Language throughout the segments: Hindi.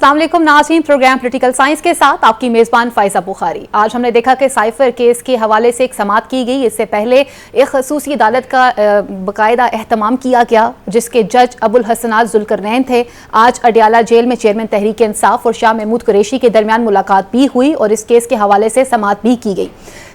अस्सलाम वालेकुम नाज़रीन, प्रोग्राम पॉलिटिकल साइंस के साथ आपकी मेज़बान फ़ाइज़ा बुखारी। आज हमने देखा कि साइफर केस के हवाले से एक समाअत की गई। इससे पहले एक ख़ुसूसी अदालत का बाकायदा एहतमाम किया गया, जिसके जज अबुल हसनात ज़ुल्करनैन थे। आज अडियाला जेल में चेयरमैन तहरीक इंसाफ और शाह महमूद कुरैशी के दरमियान मुलाकात भी हुई और इस केस के हवाले से समाअत भी की गई।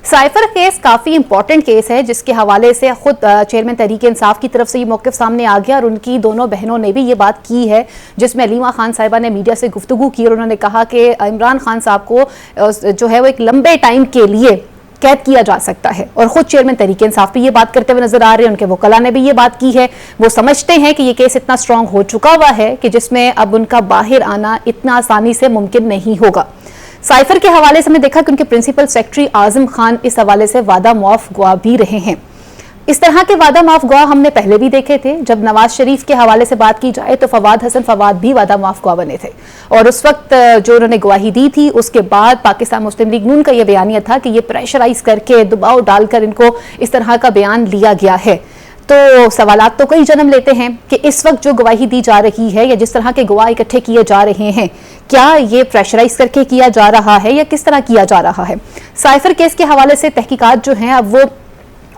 साइफर केस काफ़ी इंपॉर्टेंट केस है, जिसके हवाले से खुद चेयरमैन तहरीक इंसाफ की तरफ से ये मौक़िफ़ सामने आ गया और उनकी दोनों बहनों ने भी ये बात की है, जिसमें अलीमा खान साहिबा ने मीडिया से गुफ्तगू की और उन्होंने कहा कि इमरान खान साहब को जो है वो एक लंबे टाइम के लिए कैद किया जा सकता है। और खुद चेयरमैन तहरीक इंसाफ भी ये बात करते हुए नजर आ रहे हैं, उनके वकला ने भी ये बात की है। वो समझते हैं कि ये केस इतना स्ट्रांग हो चुका हुआ है कि जिसमें अब उनका बाहर आना इतना आसानी से मुमकिन नहीं होगा। साइफर के हवाले से हमने देखा कि उनके प्रिंसिपल सेक्रेटरी आजम खान इस हवाले से वादा मुआफ गवाह भी रहे हैं। इस तरह के वादा माफ गवाह हमने पहले भी देखे थे। जब नवाज शरीफ के हवाले से बात की जाए तो फवाद हसन फवाद भी वादा माफ गवाह बने थे और उस वक्त जो उन्होंने गवाही दी थी उसके बाद पाकिस्तान मुस्लिम लीग नून का यह बयानिया था कि ये प्रेशराइज करके दबाव डालकर इनको इस तरह का बयान लिया गया है। तो सवालात तो कई जन्म लेते हैं कि इस वक्त जो गवाही दी जा रही है या जिस तरह के गवाह इकट्ठे किए जा रहे हैं, क्या ये प्रेशराइज करके किया जा रहा है या किस तरह किया जा रहा है। साइफर केस के हवाले से तहकीकात जो हैं अब वो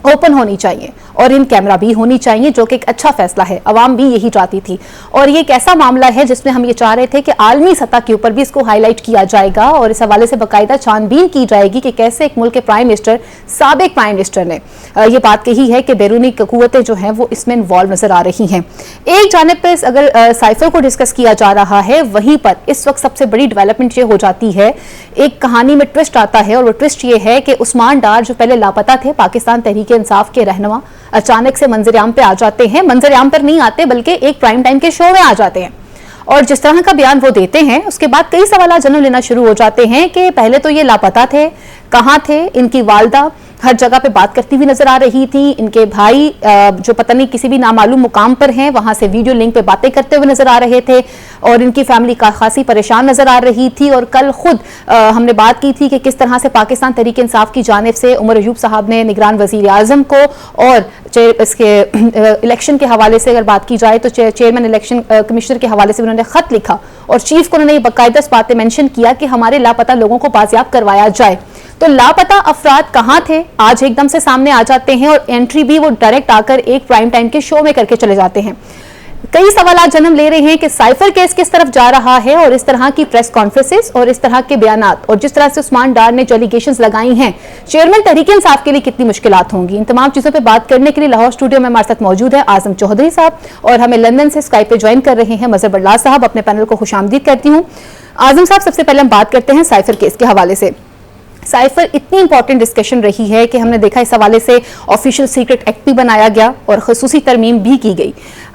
ओपन होनी चाहिए और इन कैमरा भी होनी चाहिए, जो कि एक अच्छा फैसला है। अवाम भी यही चाहती थी और ये एक ऐसा मामला है जिसमें हम ये चाह रहे थे कि आलमी सतह के ऊपर भी इसको हाईलाइट किया जाएगा और इस हवाले से बाकायदा छानबीन की जाएगी कि कैसे एक मुल्क के प्राइम मिनिस्टर, साबिक प्राइम मिनिस्टर ने ये बात कही है कि बैरूनी कुव्वतें जो हैं वो इसमें इन्वॉल्व नजर आ रही हैं। एक जानिब पर अगर साइफर को डिस्कस किया जा रहा है, वहीं पर इस वक्त सबसे बड़ी डेवलपमेंट ये हो जाती है, एक कहानी में ट्विस्ट आता है और वो ट्विस्ट ये है कि उस्मान डार जो पहले लापता थे, पाकिस्तान तहरीक इंसाफ के रहनुमा, अचानक से मंजर-ए-आम पे आ जाते हैं। मंजर-ए-आम पर नहीं आते बल्कि एक प्राइम टाइम के शो में आ जाते हैं और जिस तरह का बयान वो देते हैं उसके बाद कई सवाल जन्म लेना शुरू हो जाते हैं कि पहले तो ये लापता थे, कहाँ थे। इनकी वालदा हर जगह पे बात करती हुई नजर आ रही थी। इनके भाई जो पता नहीं किसी भी नामालूम मुकाम पर हैं, वहां से वीडियो लिंक पे बातें करते हुए नजर आ रहे थे और इनकी फैमिली का खासी परेशान नजर आ रही थी। और कल खुद हमने बात की थी कि किस तरह से पाकिस्तान तहरीक इंसाफ की जानिब से उमर अयूब साहब ने निगरान वजीर आजम को और इसके इलेक्शन के हवाले से अगर बात की जाए तो चेयरमैन इलेक्शन कमिश्नर के हवाले से उन्होंने खत लिखा और चीफ को उन्होंने बाकायदा इस बातें मेंशन किया कि हमारे लापता लोगों को बाजियाब करवाया जाए। तो लापता अफराद कहाँ थे, आज एकदम से सामने आ जाते हैं और एंट्री भी वो डायरेक्ट आकर एक प्राइम टाइम के शो में करके चले जाते हैं। कई सवाल जन्म ले रहे हैं कि साइफर केस किस तरफ जा रहा है और इस तरह की प्रेस कॉन्फ्रेंसेस और इस तरह के बयानात और जिस तरह से उस्मान डार ने जो एलिगेशंस लगाई हैं, चेयरमैन तहरीक इंसाफ के लिए कितनी मुश्किलात होंगी। इन तमाम चीजों पे बात करने के लिए लाहौर स्टूडियो में हमारे साथ मौजूद है आजम चौधरी साहब और हमें लंदन से स्काइप पे ज्वाइन कर रहे हैं मजहर बल्लाह साहब। अपने पैनल को खुशामदीद करती हूँ। आजम साहब, सबसे पहले हम बात करते हैं साइफर केस के हवाले से। साइफर इतनी इंपॉर्टेंट डिस्कशन रही है कि हमने देखा इस हवाले से ऑफिशियल सीक्रेट एक्ट भी बनाया गया और खसूसी तरमीम भी की गई।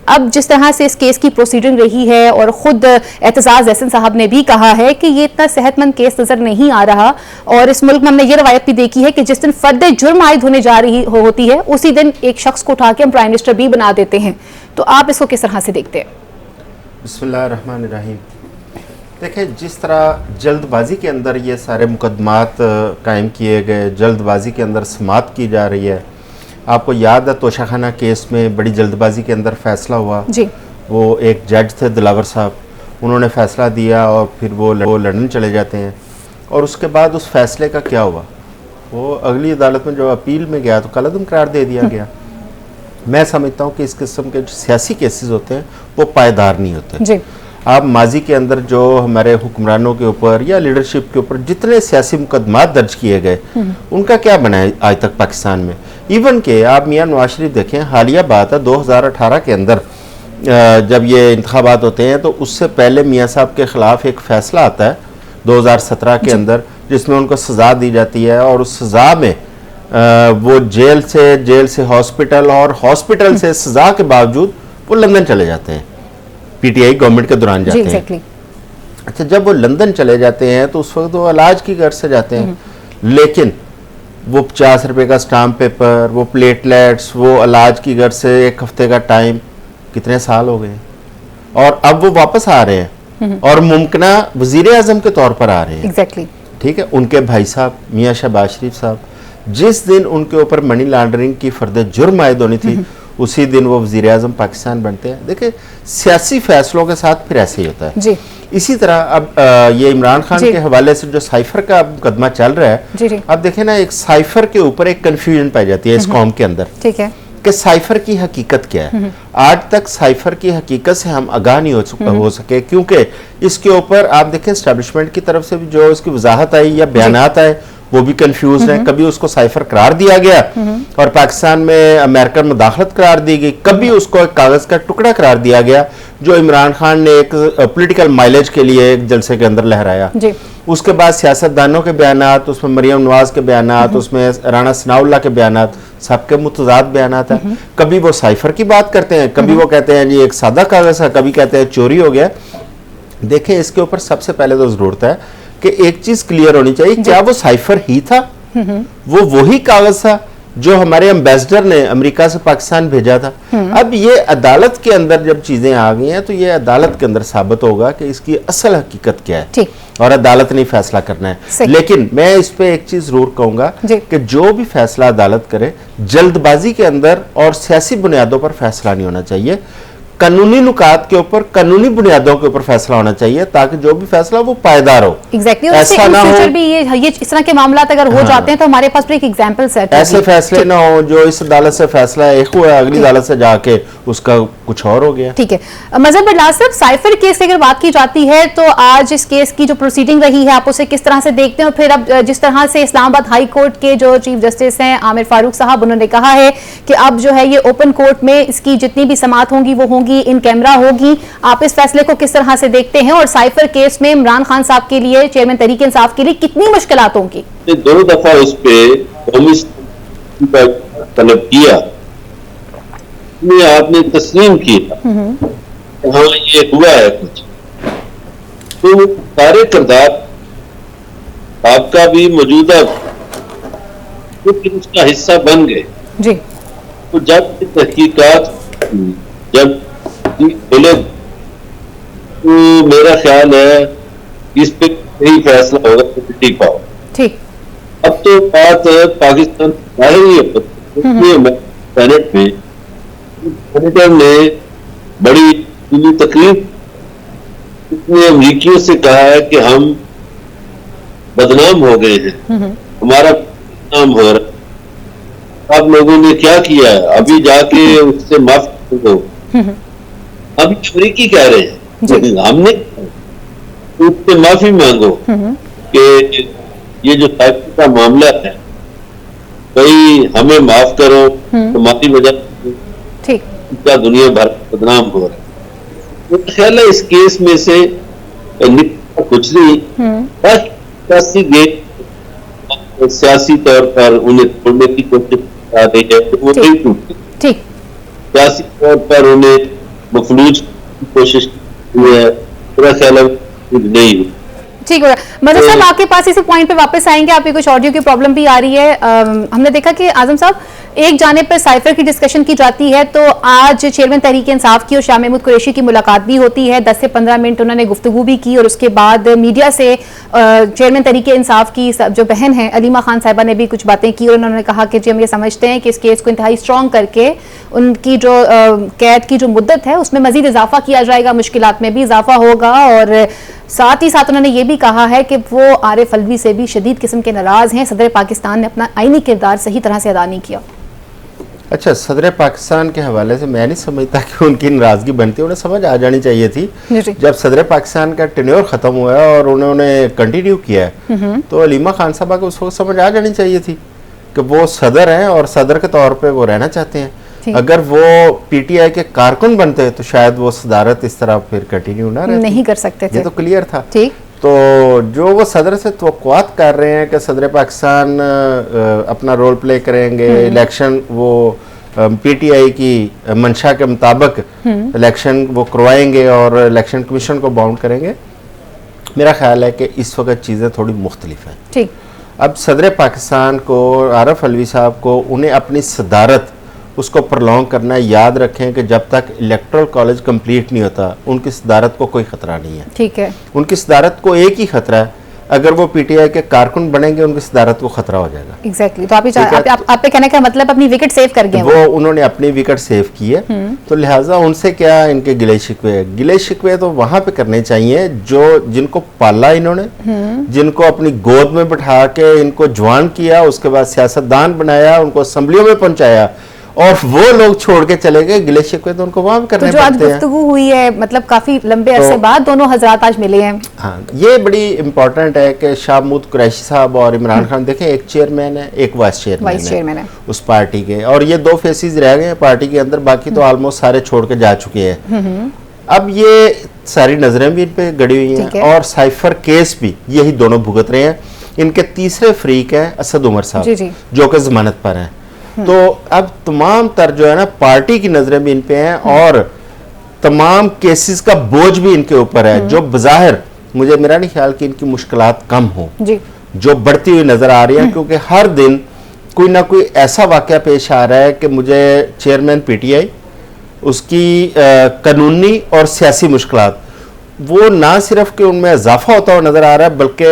अब जिस तरह से इस केस की प्रोसीडिंग रही है और खुद एतजाज एहसन साहब ने भी कहा है कि ये इतना सेहतमंद केस नजर नहीं आ रहा और इस मुल्क में हमने ये रवायत भी देखी है कि जिस दिन फर्द जुर्म आयद होने जा रही होती है उसी दिन एक शख्स को उठा के हम प्राइम मिनिस्टर भी बना देते हैं। तो आप इसको किस तरह से देखते हैं? बिस्मिल्लाहिर्रहमानिर्रहीम। देखें, जिस तरह जल्दबाजी के अंदर ये सारे मुकदमात कायम किए गए, जल्दबाजी के अंदर समाअत की जा रही है। आपको याद है तोशाखाना केस में बड़ी जल्दबाजी के अंदर फैसला हुआ जी। वो एक जज थे दिलावर साहब, उन्होंने फैसला दिया और फिर वो लंदन चले जाते हैं और उसके बाद उस फैसले का क्या हुआ, वो अगली अदालत में जो अपील में गया तो कलअदम करार दे दिया गया। मैं समझता हूँ कि इस किस्म के जो सियासी केसेस होते हैं वो पायदार नहीं होते जी। आप माजी के अंदर जो हमारे हुक्मरानों के ऊपर या लीडरशिप के ऊपर जितने सियासी मुकदमात दर्ज किए गए उनका क्या बना है आज तक पाकिस्तान में। इवन के आप मियां नवाज शरीफ देखें, हालिया बात है 2018 के अंदर जब ये इंतखाबात होते हैं तो उससे पहले मियां साहब के खिलाफ एक फैसला आता है 2017 के अंदर जिसमें उनको सज़ा दी जाती है और उस सज़ा में वो जेल से हॉस्पिटल और हॉस्पिटल से सज़ा के बावजूद वो लंदन चले जाते हैं, पीटीआई गवर्नमेंट के दौरान जाते हैं। अच्छा, जब वो लंदन चले जाते हैं तो उस वक्त वो इलाज की गर्ज से जाते हैं, लेकिन वो 50 रुपए का स्टाम्प पेपर, वो प्लेटलेट्स, वो इलाज की गर्ज से 1 हफ्ते का टाइम, कितने साल हो गए और अब वो वापस आ रहे हैं और मुमकिना वजीर आजम के तौर पर आ रहे हैं। ठीक है, उनके भाई साहब मियां शहबाज शरीफ साहब जिस दिन उनके ऊपर मनी लॉन्ड्रिंग की फर्द जुर्म आयद होनी थी उसी दिन वो वज़ीर आज़म पाकिस्तान बनते हैं। देखिए सियासी फैसलों के साथ फिर ऐसे ही होता है जी। इसी तरह अब ये इमरान खान के हवाले से जो साइफर का मुकदमा चल रहा है, जी। अब देखें ना, एक साइफर के ऊपर एक कंफ्यूजन पाई जाती है इस कौम के अंदर, ठीक है, कि साइफर की हकीकत क्या है। आज तक साइफर की हकीकत से हम आगाह नहीं हो सके, क्योंकि इसके ऊपर आप देखें एस्टेब्लिशमेंट की तरफ से भी जो इसकी वजाहत आई या बयानात आए वो भी कंफ्यूज है। कभी उसको साइफर करार दिया गया और पाकिस्तान में अमेरिकन मुदाखलत करार दी गई, कभी उसको एक कागज का टुकड़ा करार दिया गया जो इमरान खान ने एक पॉलिटिकल माइलेज के लिए एक जलसे के अंदर लहराया। उसके बाद सियासतदानों के बयानात, उसमें मरियम नवाज के बयानात, उसमें राणा सनाउल्लाह के बयानात, सबके मुतजाद बयानात हैं। कभी वो साइफर की बात करते हैं, कभी वो कहते हैं जी एक सादा कागज है, कभी कहते हैं चोरी हो गया। देखें इसके ऊपर सबसे पहले तो जरूरत है कि एक चीज क्लियर होनी चाहिए, क्या वो साइफर ही था? वो वही कागज था जो हमारे एम्बेसडर ने अमेरिका से पाकिस्तान भेजा था। अब ये अदालत के अंदर जब चीजें आ गई हैं तो ये अदालत के अंदर साबित होगा कि इसकी असल हकीकत क्या है, और अदालत ने फैसला करना है। लेकिन मैं इस पे एक चीज जरूर कहूंगा कि जो भी फैसला अदालत करे, जल्दबाजी के अंदर और सियासी बुनियादों पर फैसला नहीं होना चाहिए। कानूनी नुकात के ऊपर, कानूनी बुनियादों के ऊपर फैसला होना चाहिए, ताकि जो भी फैसला वो पायदार हो। एग्जैक्टली, ऐसा ना हो भी ये इस तरह के मामलात अगर हो जाते हैं तो हमारे पास भी एक एग्जांपल्स है। ऐसे फैसले ना हो जो इस अदालत से फैसला एक हुआ, अगली अदालत से जाके उसका कुछ और हो गया। ठीक है, मजहब बिलाल साहब, साइफर केस की अगर बात की जाती है तो आज इस केस की जो प्रोसीडिंग रही है आप उसे किस तरह से देखते हैं? और फिर अब जिस तरह से इस्लामाबाद हाई कोर्ट के जो चीफ जस्टिस हैं आमिर फारूक साहब, उन्होंने कहा है कि अब जो है ये ओपन कोर्ट में इसकी जितनी भी समाअत होंगी वो होंगी, इन कैमरा होगी, आप इस फैसले को किस तरह से देखते हैं? और साइफर केस में इमरान खान साहब के लिए, चेयरमैन तहरीक इंसाफ के लिए कितनी मुश्किलात होंगी? 2 दफा उस पे तलब किया, आपने तस्लीम किया, हाँ ये हुआ है कुछ, तो सारे किरदार आपका भी मौजूदा उसका हिस्सा बन गए जी। तो जब तहकीकात जब बोले तो मेरा ख्याल है इस पे यही फैसला होगा ठीक पाओ। ठीक, अब तो बात पाकिस्तान जाहिर ही है सेनेट में सेनेटर ने बड़ी तकलीफ अपने अमरीकियों से कहा है कि हम बदनाम हो गए हैं, हमारा बदनाम हो रहा है। आप लोगों ने क्या किया है? अभी जाके उससे माफी दो। अभी अमरीकी कह रहे हैं हमने उससे माफी मांगो कि ये जो साइफर का मामला है भाई हमें माफ करो, तुम्हारी वजह से क्या दुनिया भर बदनाम हो रहा है। तो ख्याल है इस केस में से कुछ नहीं, सियासी तौर पर उन्हें छोड़ने की कोशिश कर रही है तो वो नहीं टूटी, सियासी तौर पर उन्हें मफलूज की कोशिश की है, पूरा ख्याल नहीं हुई। ठीक है, मदद साहब आपके पास इसी पॉइंट पे वापस आएंगे। आपकी कुछ ऑडियो की प्रॉब्लम भी आ रही है। हमने देखा कि आजम साहब एक जानिब पर साइफर की डिस्कशन की जाती है तो आज चेयरमैन तहरीक इंसाफ की और शाह महमूद कुरैशी की मुलाकात भी होती है, 10 से 15 मिनट उन्होंने गुफ्तगू भी की और उसके बाद मीडिया से चेयरमैन तहरीक इंसाफ की जो बहन है अलीमा खान साहिबा ने भी कुछ बातें की और उन्होंने कहा कि जी हम ये समझते हैं कि इस केस को इंतहाई स्ट्रॉन्ग करके उनकी जो कैद की जो मुद्दत है उसमें मजीद इजाफा किया जाएगा, मुश्किलात में भी इजाफा होगा। और साथ ही साथ उन्होंने ये भी कहा है कि वो आरिफ अलवी से भी शदीद किस्म के नाराज हैं, सदर पाकिस्तान ने अपना आईनी किरदार सही तरह से अदा नहीं किया। अच्छा, सदर पाकिस्तान के हवाले से मैं नहीं समझता कि उनकी नाराजगी बनती, उन्हें समझ आ जानी चाहिए थी जब सदर पाकिस्तान का टेन्योर खत्म हुआ और उन्होंने कंटिन्यू किया है तो अलीमा खान साहबा को उसको समझ आ जानी चाहिए थी कि वो सदर हैं और सदर के तौर पे वो रहना चाहते हैं। अगर वो पीटीआई के कारकुन बनते तो शायद वो सदारत इस तरह फिर कंटिन्यू ना रहती, नहीं कर सकते थे, ये तो क्लियर था। तो जो वो सदर से तवक्कुआत कर रहे हैं कि सदर पाकिस्तान अपना रोल प्ले करेंगे, इलेक्शन वो पीटीआई की मंशा के मुताबिक इलेक्शन वो करवाएंगे और इलेक्शन कमीशन को बाउंड करेंगे, मेरा ख्याल है कि इस वक्त चीज़ें थोड़ी मुख्तलिफ हैं। ठीक, अब सदर पाकिस्तान को, आरिफ अलवी साहब को, उन्हें अपनी सदारत उसको प्रलॉन्ग करना है। याद रखें कि जब तक इलेक्टोरल कॉलेज कंप्लीट नहीं होता उनकी सदारत को कोई खतरा नहीं है। ठीक है, उनकी सदारत को एक ही खतरा है अगर वो पीटीआई के कारकुन बनेंगे उनकी सदारत को खतरा हो जाएगा। एग्जैक्टली तो आप पे कहने का मतलब अपनी विकेट सेव कर गए वो उन्होंने अपनी विकेट सेव की है, तो लिहाजा उनसे क्या इनके गिले शिकवे तो वहां पे करने चाहिए जो जिनको पाला इन्होंने, जिनको अपनी गोद में बिठा के इनको जवान किया, उसके बाद सियासतदान बनाया, उनको असेंबलियों में पहुंचाया, और वो लोग छोड़ के चले गए। गिले शिकवे तो उनको वहां करने पड़ते हैं। तो जो आज गुफ्तगू हुई है, मतलब काफी लंबे अरसे बाद दोनों हजरात आज मिले हैं। हाँ, ये बड़ी इंपॉर्टेंट है कि शाह महमूद कुरैशी साहब और इमरान खान, देखें एक चेयरमैन है, एक वाइस चेयरमैन है उस पार्टी के, और ये 2 फेसेस रह गए हैं पार्टी के अंदर, बाकी तो ऑलमोस्ट सारे छोड़ के जा चुके हैं। अब ये सारी नजरें भी इन पे गड़ी हुई हैं, और साइफर केस भी यही दोनों भुगत रहे हैं। इनके तीसरे फरीक है असद उमर साहब, जो कि जमानत पर हैं। तो अब तमाम तर जो है ना पार्टी की नजरें भी इन पे हैं, और तमाम केसेस का बोझ भी इनके ऊपर है, जो बज़ाहिर मेरा नहीं ख्याल कि इनकी मुश्किलात कम हो, जो बढ़ती हुई नजर आ रही है, क्योंकि हर दिन कोई ना कोई ऐसा वाकया पेश आ रहा है कि मुझे चेयरमैन पीटीआई, उसकी कानूनी और सियासी मुश्किलात, वो ना सिर्फ कि उनमें इजाफा होता हुआ नजर आ रहा है, बल्कि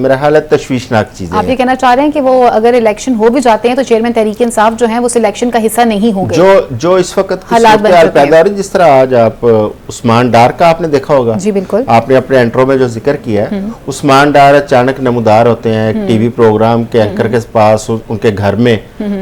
मेरा हाल है तशवीशनाक चीजें। आप ये कहना चाह रहे हैं कि वो अगर इलेक्शन हो भी जाते हैं तो चेयरमैन तहरीक इंसाफ जो है वो सिलेक्शन का हिस्सा नहीं होंगे, जो इस वक्त हालात पैदा हो रहे, जिस तरह आज आप उस्मान डार का आपने देखा होगा। जी बिल्कुल, आपने अपने इंट्रो में जो जिक्र किया है, उस्मान डार अचानक नमूदार होते हैं एक टीवी प्रोग्राम के एंकर के पास, उनके घर में,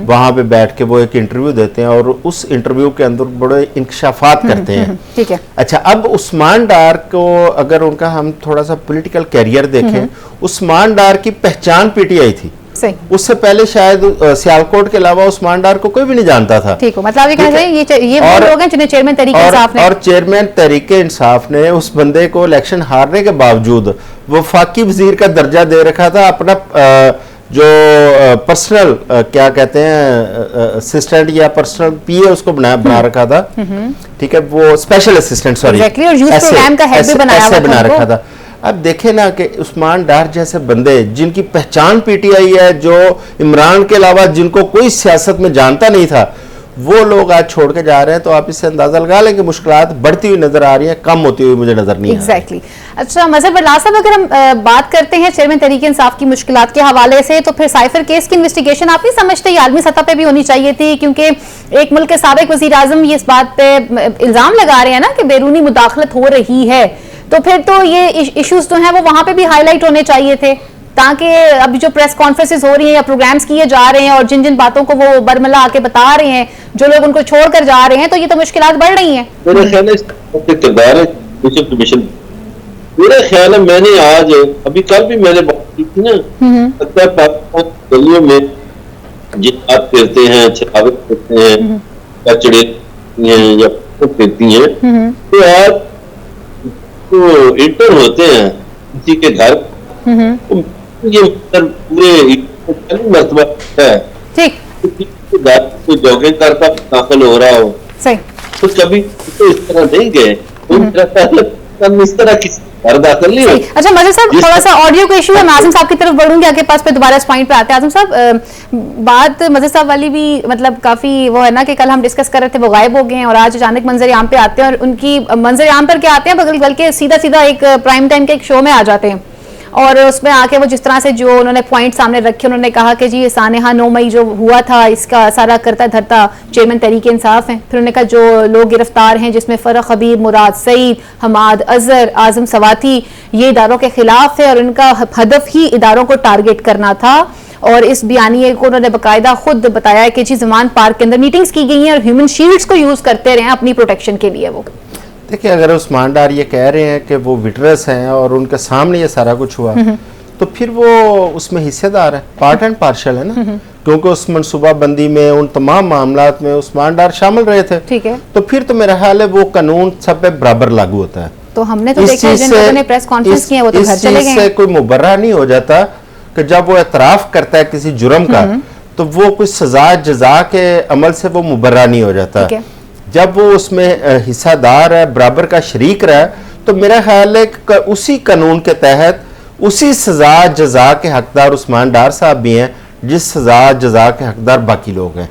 वहां पे बैठ के वो एक इंटरव्यू देते हैं, और उस इंटरव्यू के अंदर बड़े इंकशाफात करते हैं। ठीक है, अच्छा, अब उस्मान डार को अगर उनका हम थोड़ा सा पॉलिटिकल कैरियर देखें, उस्मान डार की पहचान पीटीआई थी। सही। उससे पहले शायद सियालकोट के अलावा उस्मान डार को कोई भी नहीं जानता था। ठीक है, मतलब ये वो लोग हैं जिन्हें चेयरमैन तहरीक इंसाफ ने, और चेयरमैन तहरीक इंसाफ ने उस बंदे को इलेक्शन हारने के बावजूद वफाकी वजीर का दर्जा दे रखा था, अपना जो पर्सनल क्या कहते हैं असिस्टेंट या पर्सनल पीए उसको बना रखा था। ठीक है, वो स्पेशल असिस्टेंट, सॉरी, बना रखा था। अब देखे ना कि उस्मान डार जैसे बंदे जिनकी पहचान पीटीआई है, जो इमरान के अलावा जिनको कोई सियासत में जानता नहीं था, वो लोग आज छोड़ के जा रहे हैं, तो आप इससे अंदाजा लगा लें कि मुश्किलात बढ़ती हुई नजर आ रही है, कम होती हुई मुझे नजर नहीं एग्जैक्टली। अच्छा मजहर बल्ला साहब, अगर हम बात करते हैं चेयरमैन तहरीक इंसाफ की मुश्किलात के हवाले से, तो फिर साइफर केस की इन्वेस्टिगेशन आप नहीं समझते ये आलमी सतह पे भी होनी चाहिए थी? क्योंकि एक मुल्क के साबिक वजीर आजम ये इस बात पे इल्जाम लगा रहे हैं ना कि बैरूनी मुदाखलत हो रही है, तो फिर तो ये इश्यूज जो हैं वो वहां पे भी हाईलाइट होने चाहिए थे, ताकि अभी जो प्रेस कॉन्फ्रेंसेस हो रही हैं या प्रोग्राम्स किए जा रहे हैं और जिन जिन बातों को वो बरमला आके बता रहे हैं, जो लोग उनको छोड़कर जा रहे हैं, तो ये तो मुश्किलात बढ़ रही हैं। मेरा ख्याल है मैंने आज अभी कल भी मैंने बात की थी ना, गलियों में जिहाद करते हैं, छावत करते हैं, कचड़े हैं या करती हैं, तो आज तो इंटर होते हैं किसी के घर, ये पूरे मरतबा है, ठीक, तो जॉगिंग करता दाखिल हो रहा हो, सही, तो कभी तो इस तरह नहीं गए, तो मेरा ख्याल इस तरह किसी घर दाखिल नहीं हो। अच्छा मजहर साहब, थोड़ा सा ऑडियो का इशू है, मैं आजम साहब की तरफ बढ़ूंगी, आपके पास पे दोबारा इस पॉइंट पे आते हैं। आजम साहब, बात मजहर साहब वाली भी मतलब काफी वो है ना कि कल हम डिस्कस कर रहे थे, वो गायब हो गए हैं और आज अचानक मंजर आम पे आते हैं, और उनकी मंजर आम पर क्या आते हैं, बल्कि सीधा सीधा एक प्राइम टाइम के एक शो में आ जाते हैं, और उसमें आके वो जिस तरह से जो उन्होंने पॉइंट सामने रखे, उन्होंने कहा कि जी सानेहा 9 मई जो हुआ था इसका सारा करता धरता चेयरमैन तहरीक इंसाफ है। फिर उन्होंने कहा जो लोग गिरफ्तार हैं, जिसमें फरख हबीब, मुराद सईद, हमाद अजहर, आजम सवाती, ये इदारों के खिलाफ है और इनका हदफ ही इदारों को टारगेट करना था। और इस बयानिए को उन्होंने बाकायदा खुद बताया कि जी जमान पार्क के अंदर मीटिंग्स की गई हैं और ह्यूमन शील्ड्स को यूज करते रहे अपनी प्रोटेक्शन के लिए। वो देखिए, अगर उस्मान डार ये कह रहे हैं कि वो विटनेस हैं और उनके सामने ये सारा कुछ हुआ, तो फिर वो उसमें हिस्सेदार है, पार्ट एंड पार्शल है ना, क्योंकि उस मनसूबाबंदी में उन तमाम मामलात में उस्मान डार शामिल रहे थे। ठीक है, तो फिर तो मेरा ख्याल है वो कानून सब पे बराबर लागू होता है। तो हमने तो देखा जिन लोगों ने प्रेस कॉन्फ्रेंस की है वो तो घर चले गए। कोई मुबर्रा नहीं हो जाता कि जब वो एतराफ करता है किसी जुर्म का, तो वो कुछ सजा जजा के अमल से वो मुबर्रा नहीं हो जाता। जब वो उसमें हिस्सादार है, बराबर का शरीक रहा, तो मेरा ख्याल है उसी कानून के तहत उसी सजा जजा के हकदार उस्मान डार साहब भी हैं जिस सजा जजा के हकदार बाकी लोग हैं।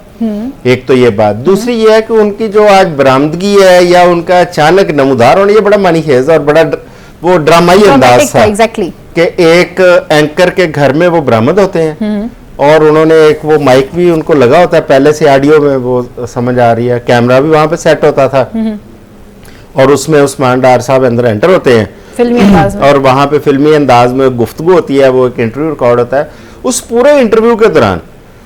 एक तो ये बात, दूसरी ये है कि उनकी जो आज बरामदगी है या उनका अचानक नमूदार होना, ये बड़ा मानीखेज और बड़ा वो ड्रामाई अंदाज था। कि एक एंकर के घर में वो बरामद होते हैं और उन्होंने एक वो माइक भी उनको लगा होता है, पहले से ऑडियो में वो समझ आ रही है, कैमरा भी वहां पे सेट होता था और उसमें उस्मान डार साहब अंदर एंटर होते हैं फिल्मी अंदाज में, और वहां पे फिल्मी अंदाज में गुफ्तगू होती है, वो एक इंटरव्यू रिकॉर्ड होता है। उस पूरे इंटरव्यू के दौरान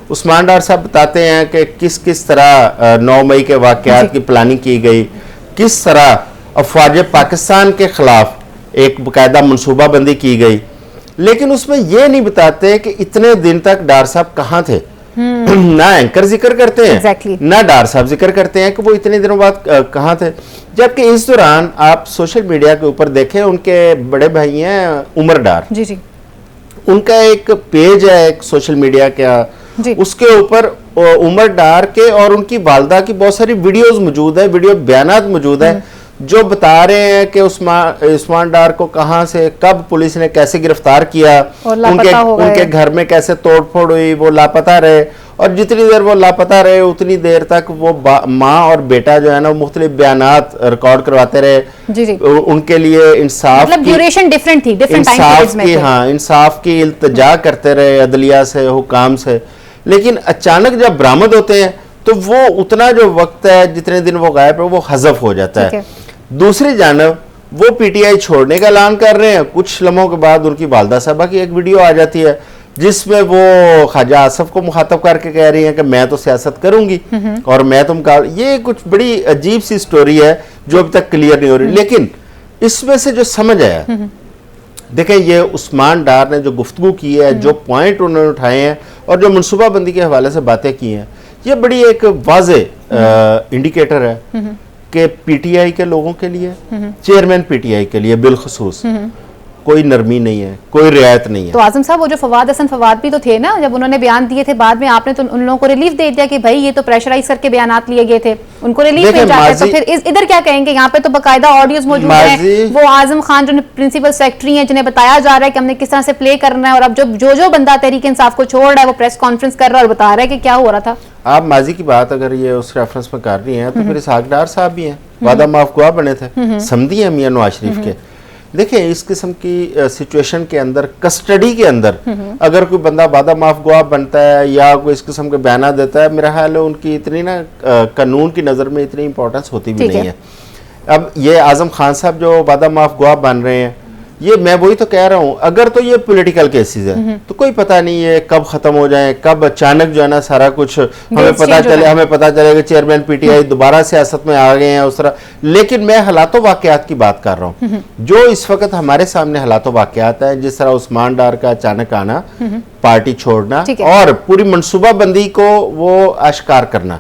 उस्मान डार साहब बताते हैं कि किस किस तरह 9 मई के वाकयात की प्लानिंग की गई, किस तरह अफवाज पाकिस्तान के खिलाफ एक बाकायदा मनसूबाबंदी की गई, लेकिन उसमें यह नहीं बताते कि इतने दिन तक डार साहब कहाँ थे। ना एंकर जिक्र करते हैं Exactly. ना डार साहब जिक्र करते हैं कि वो इतने दिनों बाद कहाँ थे, जबकि इस दौरान आप सोशल मीडिया के ऊपर देखें, उनके बड़े भाई हैं उमर डार, जी जी उनका एक पेज है एक सोशल मीडिया जी। का, उसके ऊपर उमर डार के और उनकी वालदा की बहुत सारी वीडियोस मौजूद है, वीडियो बयानात मौजूद है जो बता रहे हैं कि उस्मान डार को कहां से कब पुलिस ने कैसे गिरफ्तार किया, उनके घर में कैसे तोड़फोड़ हुई, वो लापता रहे और जितनी देर वो लापता रहे उतनी देर तक वो माँ और बेटा जो है ना वो मुख्तलिफ बयानात रिकॉर्ड करवाते रहे। जी जी। उनके लिए इंसाफ मतलब ड्यूरेशन डिफरेंट थी, डिफरेंट टाइम पीरियड्स में थे। हाँ, इंसाफ की इल्तिजा करते रहे अदलिया से, हुकाम से, लेकिन अचानक जब बरामद होते हैं तो वो उतना जो वक्त है जितने दिन वो गायब है वो हज़फ हो जाता है। दूसरी जानब वो पीटीआई छोड़ने का ऐलान कर रहे हैं, कुछ लम्हों के बाद उनकी वालदा साहबा की एक वीडियो आ जाती है जिसमें वो ख्वाजा आसफ को मुखातब करके कह रही हैं कि मैं तो सियासत करूंगी और मैं ये कुछ बड़ी अजीब सी स्टोरी है जो अभी तक क्लियर नहीं हो रही। लेकिन इसमें से जो समझ आया, देखें ये उस्मान डार ने जो गुफ्तगू की है, जो पॉइंट उन्होंने उठाए हैं और जो मनसूबाबंदी के हवाले से बातें की हैं, ये बड़ी एक वाज़े इंडिकेटर है कि पीटीआई के लोगों के लिए, चेयरमैन पीटीआई के लिए बिलखुसूस कोई नरमी नहीं है, कोई रियायत नहीं है। तो आजम साहब वो जो फवाद हसन फवाद भी तो थे ना, जब उन्होंने बयान दिए थे बाद में आपने तो उन लोगों को रिलीफ दे दिया कि भाई ये तो प्रेशराइज करके बयानात लिए गए थे, उनको रिलीफ मिल जाता है। तो फिर इधर क्या कहेंगे, यहाँ पे तो बाकायदा ऑडियोज मौजूद है, वो आजम खान जो प्रिंसिपल सेक्रेटरी हैं जिन्हें बताया जा रहा है कि हमने किस तरह से प्ले करना है, और अब जो बंदा तहरीक इंसाफ को छोड़ रहा है वो प्रेस कॉन्फ्रेंस कर रहा है और बता रहा है कि क्या हो रहा था। आप माजी की बात अगर ये उस रेफरेंस में कर रही हैं तो फिर इसहाक डार साहब भी हैं, वादा माफ गुआ बने थे, समधी हैं मियां नवाज शरीफ के। देखिए इस किस्म की सिचुएशन के अंदर, कस्टडी के अंदर अगर कोई बंदा वादा माफ गुआ बनता है या कोई इस किस्म के बयान देता है, मेरा ख्याल है उनकी इतनी ना कानून की नज़र में इतनी इंपॉर्टेंस होती भी नहीं है। अब ये आजम खान साहब जो वादा माफ गुआ बन रहे हैं, ये मैं वही तो कह रहा हूँ, अगर तो ये पॉलिटिकल केसेस है तो कोई पता नहीं ये कब खत्म हो जाए, कब अचानक जो है ना सारा कुछ हमें पता चले कि चेयरमैन पीटीआई दोबारा सियासत में आ गए हैं उस तरह। लेकिन मैं हालातों वाकयात की बात कर रहा हूँ, जो इस वक्त हमारे सामने हालातों वाकयात है, जिस तरह उस्मान डार का अचानक आना, पार्टी छोड़ना और पूरी मनसूबाबंदी को वो आश्कार करना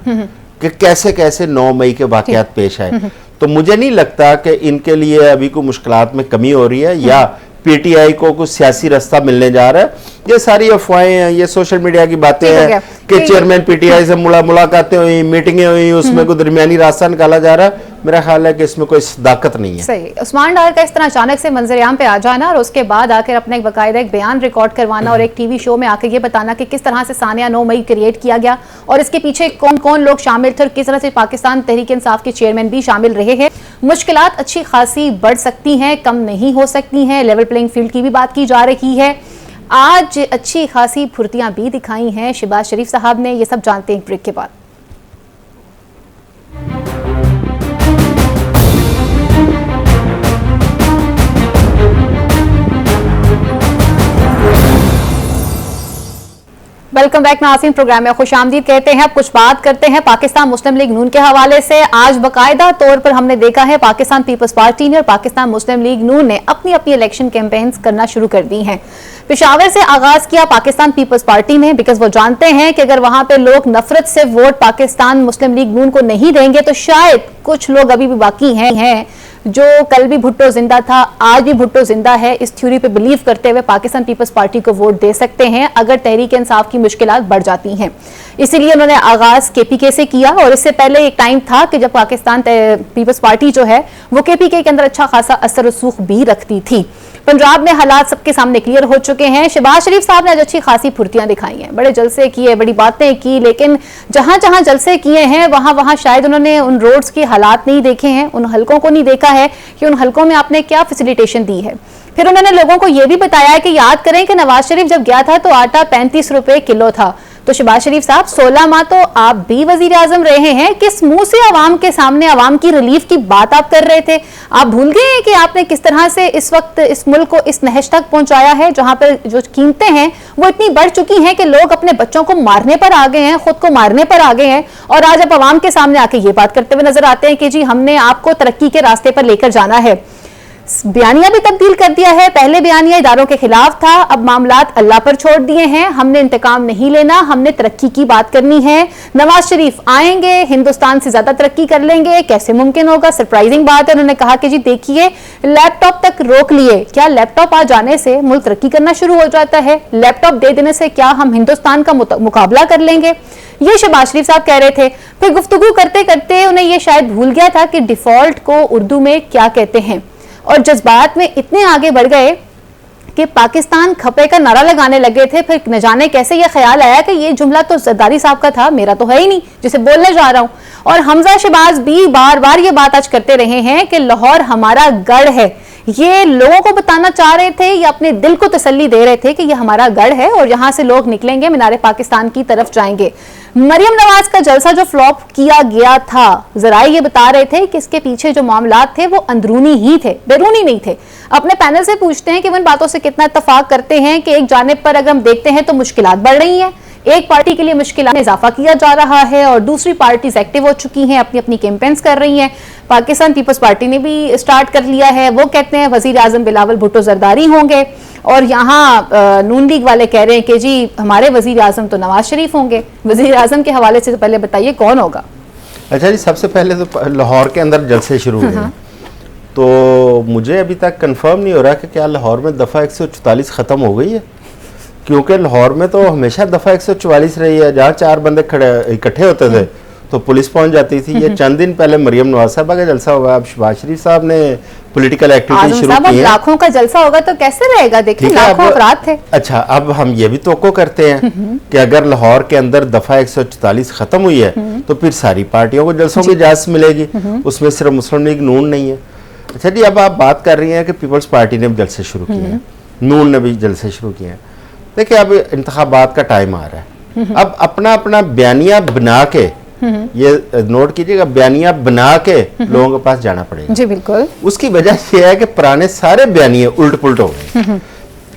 कि कैसे कैसे 9 मई के वाकयात पेश आए, तो मुझे नहीं लगता कि इनके लिए अभी कोई मुश्किलात में कमी हो रही है या पीटीआई को कुछ सियासी रास्ता मिलने जा रहा है। ये सारी अफवाहें हैं, ये सोशल मीडिया की बातें हैं कि चेयरमैन पीटीआई से मुलाकातें हुई, मीटिंगें हुई, उसमें कोई दरमियानी रास्ता निकाला जा रहा है। मेरा ख्याल है कि इसमें कोई सदाकत नहीं है। सही। उस्मान डार का इस तरह अचानक से मंजर-ए-आम पे आ जाना और उसके बाद आकर अपना एक बाकायदा एक बयान रिकॉर्ड करवाना और एक टीवी शो में आकर ये बताना कि किस तरह से सानिया 9 मई क्रिएट किया गया और इसके पीछे कौन कौन लोग शामिल थे और किस तरह से पाकिस्तान तहरीक इंसाफ के चेयरमैन भी शामिल रहे हैं। मुश्किलात अच्छी खासी बढ़ सकती हैं, कम नहीं हो सकती हैं। लेवल प्लेइंग फील्ड की भी बात की जा रही है। आज अच्छी खासी फुर्तियां भी दिखाई हैं शहबाज शरीफ साहब ने। ये सब जानते हैं ब्रेक के बाद। वेलकम बैक नाज़रीन, प्रोग्राम में खुशामदीद कहते हैं। अब कुछ बात करते हैं पाकिस्तान मुस्लिम लीग नून के हवाले से। आज बाकायदा तौर पर हमने देखा है पाकिस्तान पीपल्स पार्टी ने और पाकिस्तान मुस्लिम लीग नून ने अपनी अपनी इलेक्शन कैंपेन्स करना शुरू कर दी हैं। पेशावर से आगाज किया पाकिस्तान पीपल्स पार्टी ने, बिकॉज वो जानते हैं कि अगर वहां पे लोग नफरत से वोट पाकिस्तान मुस्लिम लीग नून को नहीं देंगे तो शायद कुछ लोग अभी भी बाकी हैं जो कल भी भुट्टो जिंदा था, आज भी भुट्टो जिंदा है, इस थ्योरी पे बिलीव करते हुए पाकिस्तान पीपल्स पार्टी को वोट दे सकते हैं अगर तहरीक इंसाफ की मुश्किलात बढ़ जाती हैं। इसीलिए उन्होंने आगाज केपीके से किया और इससे पहले एक टाइम था कि जब पाकिस्तान पीपल्स पार्टी जो है वो केपीके के अंदर अच्छा खासा असर रसूख भी रखती थी। पंजाब में हालात सबके सामने क्लियर हो चुके हैं। शहबाज शरीफ साहब ने आज अच्छी खासी फुर्तियां दिखाई हैं, बड़े जलसे किए, बड़ी बातें की, लेकिन जहां जहां जलसे किए हैं वहां वहां शायद उन्होंने उन रोड्स के हालात नहीं देखे हैं, उन हलकों को नहीं देखा है कि उन हलकों में आपने क्या फैसिलिटेशन दी है। फिर उन्होंने लोगों को यह भी बताया कि याद करें कि नवाज शरीफ जब गया था तो आटा 35 रुपए किलो था। तो शहबाज शरीफ साहब 16 माह तो आप भी वजीर आजम रहे हैं, किस मुंह से अवाम के सामने अवाम की रिलीफ की बात आप कर रहे थे? आप भूल गए हैं कि आपने किस तरह से इस वक्त इस मुल्क को इस नहज तक पहुंचाया है जहां पर जो कीमतें हैं वो इतनी बढ़ चुकी हैं कि लोग अपने बच्चों को मारने पर आ गए हैं, खुद को मारने पर आ गए हैं, और आज आप अवाम के सामने आके ये बात करते हुए नजर आते हैं कि जी हमने आपको तरक्की के रास्ते पर लेकर जाना है। बयानिया भी तब्दील कर दिया है। पहले बयानिया इदारों के खिलाफ था, अब मामलात अल्लाह पर छोड़ दिए हैं। हमने इंतकाम नहीं लेना, हमने तरक्की की बात करनी है। नवाज शरीफ आएंगे, हिंदुस्तान से ज्यादा तरक्की कर लेंगे, कैसे मुमकिन होगा? सरप्राइजिंग बात है। उन्होंने कहा कि जी देखिए लैपटॉप तक रोक लिए, क्या लैपटॉप आ जाने से मुल्क तरक्की करना शुरू हो जाता है? लैपटॉप दे देने से क्या हम हिंदुस्तान का मुकाबला कर लेंगे? ये शहबाज शरीफ साहब कह रहे थे। फिर गुफ्तगू करते करते उन्हें यह शायद भूल गया था कि डिफॉल्ट को उर्दू में क्या कहते हैं, और जज्बात में इतने आगे बढ़ गए कि पाकिस्तान खपे का नारा लगाने लगे थे। फिर न जाने कैसे ये ख्याल आया कि ये जुमला तो जरदारी साहब का था, मेरा तो है ही नहीं जिसे बोलने जा रहा हूं। और हमजा शहबाज भी बार बार ये बात आज करते रहे हैं कि लाहौर हमारा गढ़ है। ये लोगों को बताना चाह रहे थे या अपने दिल को तसल्ली दे रहे थे कि ये हमारा गढ़ है और यहां से लोग निकलेंगे, मीनारे पाकिस्तान की तरफ जाएंगे। मरियम नवाज का जलसा जो फ्लॉप किया गया था, जरा ये बता रहे थे कि इसके पीछे जो मामलात थे वो अंदरूनी ही थे, बैरूनी नहीं थे। अपने पैनल से पूछते हैं कि वो इन बातों से कितना इत्तेफाक करते हैं कि एक जानिब पर अगर हम देखते हैं तो मुश्किलात बढ़ रही हैं, एक पार्टी के लिए मुश्किलात में इजाफा किया जा रहा है और दूसरी पार्टीज एक्टिव हो चुकी हैं, अपनी अपनी कैंपेन्स कर रही हैं। पाकिस्तान पीपल्स पार्टी ने भी स्टार्ट कर लिया है, वो कहते हैं वजीर आजम बिलावल भुट्टो जरदारी होंगे, और यहाँ नून लीग वाले कह रहे हैं कि जी हमारे वजीर आजम तो नवाज शरीफ होंगे। वजीर आजम के हवाले से पहले बताइए कौन होगा? अच्छा जी, सबसे पहले तो लाहौर के अंदर जलसे शुरू हुए हैं, तो मुझे अभी तक कंफर्म नहीं हो रहा कि क्या लाहौर में दफ़ा 144 ख़त्म हो गई है, क्योंकि लाहौर में तो हमेशा दफ़ा 144 रही है। जहाँ 4 बंदे खड़े इकट्ठे होते थे तो पुलिस पहुंच जाती थी। ये चंद दिन पहले मरियम नवाज साहबा का जलसा होगा, अब शहबाज शरीफ साहब ने पॉलिटिकल एक्टिविटी शुरू की है। लाखों का जलसा होगा तो कैसे रहेगा? देखिए लाखों अफराद थे। अच्छा, अब हम ये भी तवक्को करते हैं कि अगर लाहौर के अंदर दफ़ा 144 ख़त्म हुई है तो फिर सारी पार्टियों को जलसों की इजाज़त मिलेगी, उसमें सिर्फ मुस्लिम लीग नून नहीं है। अच्छा जी, अब आप बात कर रही हैं कि पीपल्स पार्टी ने भी जलसे शुरू किए हैं, नून ने भी जलसे शुरू किए हैं। देखिए अब इंतखाबात का टाइम आ रहा है, अब अपना अपना बयानिया बना के, ये नोट कीजिएगा, बयानिया बना के लोगों के पास जाना पड़ेगा। जी बिल्कुल। उसकी वजह यह है कि पुराने सारे बयानिए उल्ट पुलट हो गए।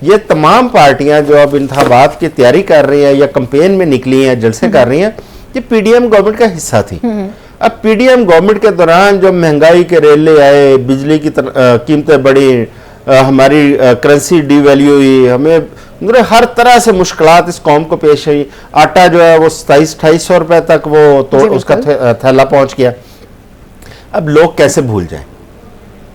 ये तमाम पार्टियां जो अब इंतखाबात की तैयारी कर रही हैं या कैंपेन में निकली हैं, जलसे कर रही हैं, ये पीडीएम गवर्नमेंट का हिस्सा थी। अब पीडीएम गवर्नमेंट के दौरान जो महंगाई के रेले आए, बिजली की कीमतें बढ़ी, हमारी करेंसी डिवैल्यू हुई, हमें हर तरह से मुश्किलात इस कौम को पेश आई। आटा जो है वो 2700-2800 रुपए तक वो तो उसका थैला पहुंच गया। अब लोग कैसे भूल जाएं,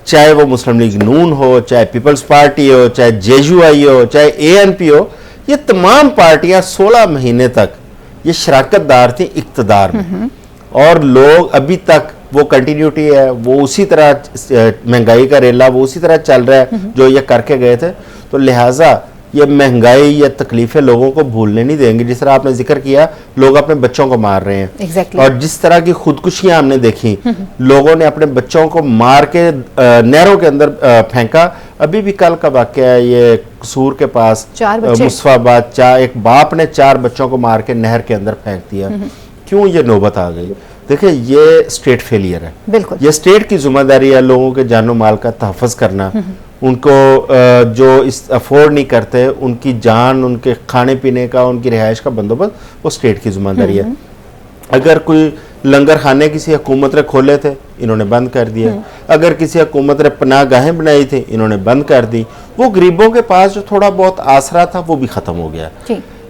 चाहे वो मुस्लिम लीग नून हो, चाहे पीपल्स पार्टी हो, चाहे जेयूआई हो, चाहे एएनपी हो, ये तमाम पार्टियां 16 महीने तक ये शराकतदार थी इक्तदार में, और लोग अभी तक वो कंटिन्यूटी है, वो उसी तरह महंगाई का रेला वो उसी तरह चल रहा है जो ये करके गए थे। तो लिहाजा ये महंगाई या तकलीफें लोगों को भूलने नहीं देंगे। जिस तरह आपने जिक्र किया, लोग अपने बच्चों को मार रहे हैं। exactly. और जिस तरह की खुदकुशियां हमने देखी, लोगों ने अपने बच्चों को मार के नहरों के अंदर फेंका। अभी भी कल का वाकया है, ये कसूर के पास मुस्तफाबाद, एक बाप ने 4 बच्चों को मार के नहर के अंदर फेंक दिया। क्यों ये नौबत आ गई? देखिए ये स्टेट फेलियर है, बिल्कुल। ये स्टेट की जिम्मेदारी है लोगों के जानो माल का तहफ़्फ़ुज़ करना। उनको जो इस अफोर्ड नहीं करते, उनकी जान, उनके खाने पीने का, उनकी रिहाइश का बंदोबस्त वो स्टेट की जिम्मेदारी है। अगर कोई लंगर खाने किसी हुकूमत ने खोले थे, इन्होंने बंद कर दिया। अगर किसी हुकूमत ने पनाह गाहें बनाई थी, इन्होंने बंद कर दी। वो गरीबों के पास जो थोड़ा बहुत आसरा था वो भी ख़त्म हो गया।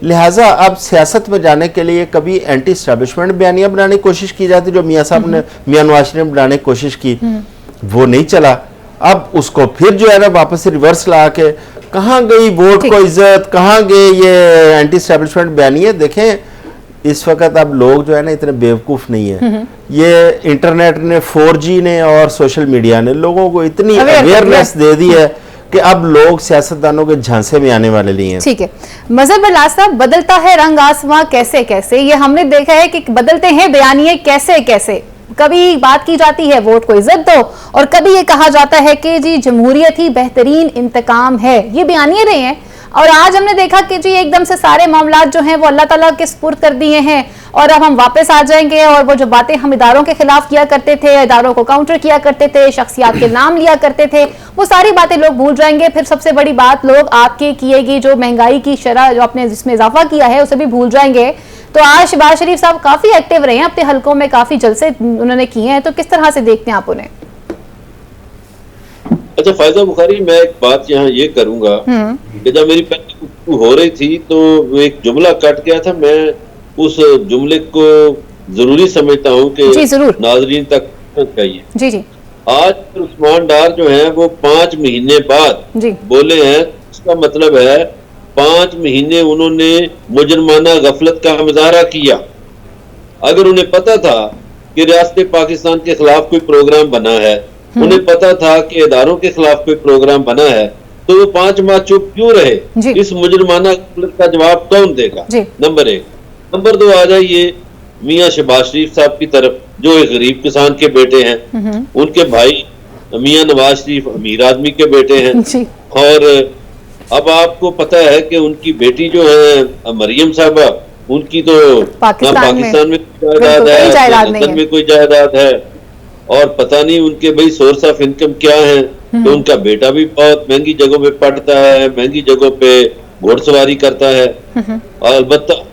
लिहाजा अब सियासत में जाने के लिए कभी एंटी एस्टैब्लिशमेंट बयानिया बनाने की कोशिश की जाती, जो मियाँ साहब ने, मियाँ नवाज ने बनाने की कोशिश की, वो नहीं चला। अब उसको फिर जो है ना वापस से रिवर्स ला के, कहाँ गई वोट को इज्जत, कहाँ गए ये एंटी एस्टैब्लिशमेंट बयानिया? देखें इस वक्त अब लोग जो है ना इतने बेवकूफ़ नहीं है। ये इंटरनेट ने, 4G ने और सोशल मीडिया ने लोगों को इतनी अवेयरनेस दे दी है कि अब लोग सियासतदानों के झांसे में आने वाले नहीं हैं। ठीक है, मजहर बरलास साहब, बदलता है रंग आसमां कैसे कैसे, ये हमने देखा है कि बदलते हैं बयानिए कैसे कैसे। कभी बात की जाती है वोट को इज्जत दो, और कभी ये कहा जाता है कि जी जमहूरियत ही बेहतरीन इंतकाम है। ये बयानिए रहे हैं, और आज हमने देखा कि जी एकदम से सारे मामलात जो हैं वो अल्लाह ताला के सुपुर्द कर दिए हैं, और अब हम वापस आ जाएंगे और वो जो बातें हम इदारों के खिलाफ किया करते थे, इदारों को काउंटर किया करते थे, शख्सियात के नाम लिया करते थे, वो सारी बातें लोग भूल जाएंगे। फिर सबसे बड़ी बात, लोग आपके किएगी जो महंगाई की शरह जो आपने जिसमें इजाफा किया है उसे भी भूल जाएंगे। तो आज शहबाज शरीफ साहब काफी एक्टिव रहे हैं, अपने हलकों में काफी जलसे उन्होंने किए हैं, तो किस तरह से देखते हैं आप उन्हें? अच्छा फायजा बुखारी, मैं एक बात यहाँ ये करूंगा कि जब मेरी पहले गुफ्तगू हो रही थी तो एक जुमला कट गया था, मैं उस जुमले को जरूरी समझता हूँ कि नाजरीन तक चाहिए। जी जी। आज उस्मान डार जो है वो 5 महीने बाद बोले हैं, इसका मतलब है 5 महीने उन्होंने मुजरमाना गफलत का मुजाहरा किया। अगर उन्हें पता था कि रियासत पाकिस्तान के खिलाफ कोई प्रोग्राम बना है, उन्हें पता था कि इदारों के खिलाफ कोई प्रोग्राम बना है, तो वो 5 माह चुप क्यों रहे? इस मुजरमाना गफलत का जवाब कौन देगा? नंबर 1। नंबर 2 आ जाइए मियां शहबाज शरीफ साहब की तरफ, जो एक गरीब किसान के बेटे हैं। उनके भाई मियां नवाज शरीफ अमीर आदमी के बेटे हैं, और अब आपको पता है कि उनकी बेटी जो है मरियम साहबा, उनकी तो पाकिस्तान में कोई जायदाद है, लंदन में कोई जायदाद है, और पता नहीं उनके भाई सोर्स ऑफ इनकम क्या है। तो उनका बेटा भी बहुत महंगी जगहों पे पढ़ता है, महंगी जगहों पे घोड़सवारी करता है, और अलबत्ता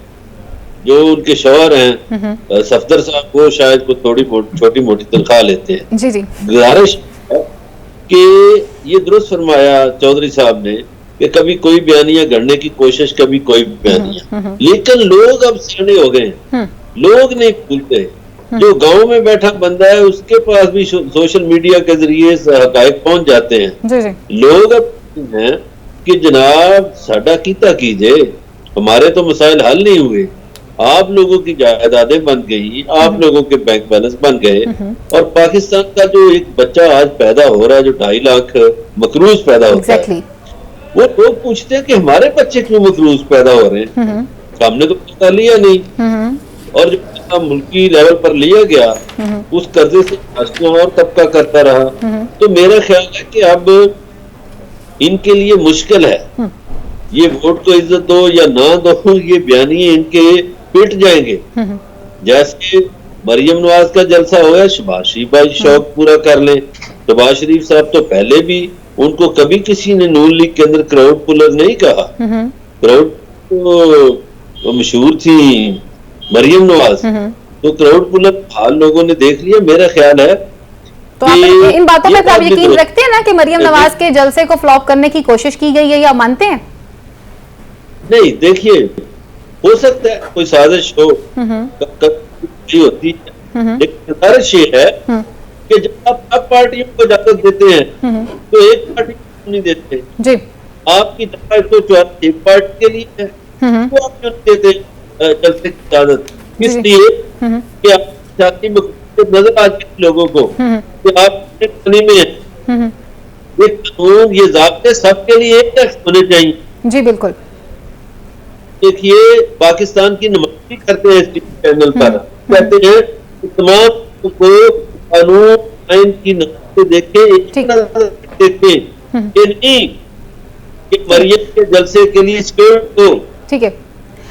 जो उनके शौहर हैं सफदर साहब, वो शायद को थोड़ी छोटी मोटी तनख्वाह लेते हैं। जी जी। गुजारिश कि ये दुरुस्त फरमाया चौधरी साहब ने कि कभी कोई बयानियां गढ़ने की कोशिश, कभी कोई बयानियां, लेकिन लोग अब सियाने हो गए हैं, लोग नहीं भूलते। जो गांव में बैठा बंदा है उसके पास भी सोशल मीडिया के जरिए हकायक पहुंच जाते हैं। लोग अब हैं कि जनाब साडा कीता कीजिए, हमारे तो मसाइल हल नहीं हुए, आप लोगों की जायदादें बन गई, आप लोगों के बैंक बैलेंस बन गए, और पाकिस्तान का जो एक बच्चा आज पैदा हो रहा है, जो 2.5 लाख मकरूज पैदा होता है, वो लोग पूछते हैं कि हमारे बच्चे क्यों मकरूज पैदा हो रहे हैं, हमने तो पता लिया नहीं, और जो मुल्की लेवल पर लिया गया उस कर्जे से और तबका करता रहा। तो मेरा ख्याल है कि अब इनके लिए मुश्किल है, ये वोट को इज्जत दो या ना दो, ये बयानिए इनके पिट जाएंगे। जैसे मरियम नवाज का जलसा हो गया, शहबाज शरीफ भाई शौक पूरा कर ले। शहबाज शरीफ साहब तो पहले भी, उनको कभी किसी ने नून लीग के अंदर क्राउड पुलर नहीं कहा। क्राउड तो मशहूर थी मरियम नवाज, तो क्राउड पुलर हाल लोगों ने देख लिया। मेरा ख्याल है तो आप इन बातों में आप यकीन रखते हैं ना कि मरियम नवाज के जलसे को फ्लॉप करने की कोशिश की गई है, या मानते हैं? नहीं, देखिए, हो सकता है कोई साजिश हो, होती है, लेकिन साजिश ये है कि जब आप सब पार्टियों को इजाजत देते हैं तो एक पार्टी को नहीं देते जी। आपकी दफा 184 एक पार्टी के लिए है, तो आप क्यों देते जलसे की इजाजत? इसलिए कि आप जाति में नजर आती है लोगों को कि आप में है। ये कानून, ये ज़ाब्ते सबके लिए एक टैक्स होने चाहिए। जी बिल्कुल। देखिए, पाकिस्तान की नुमाइंदगी करते हैं इस चैनल पर, कहते हैं कि तमाम को कानून आइन की नजर से देखे नहीं कि मरियम के जलसे के लिए ठीक है।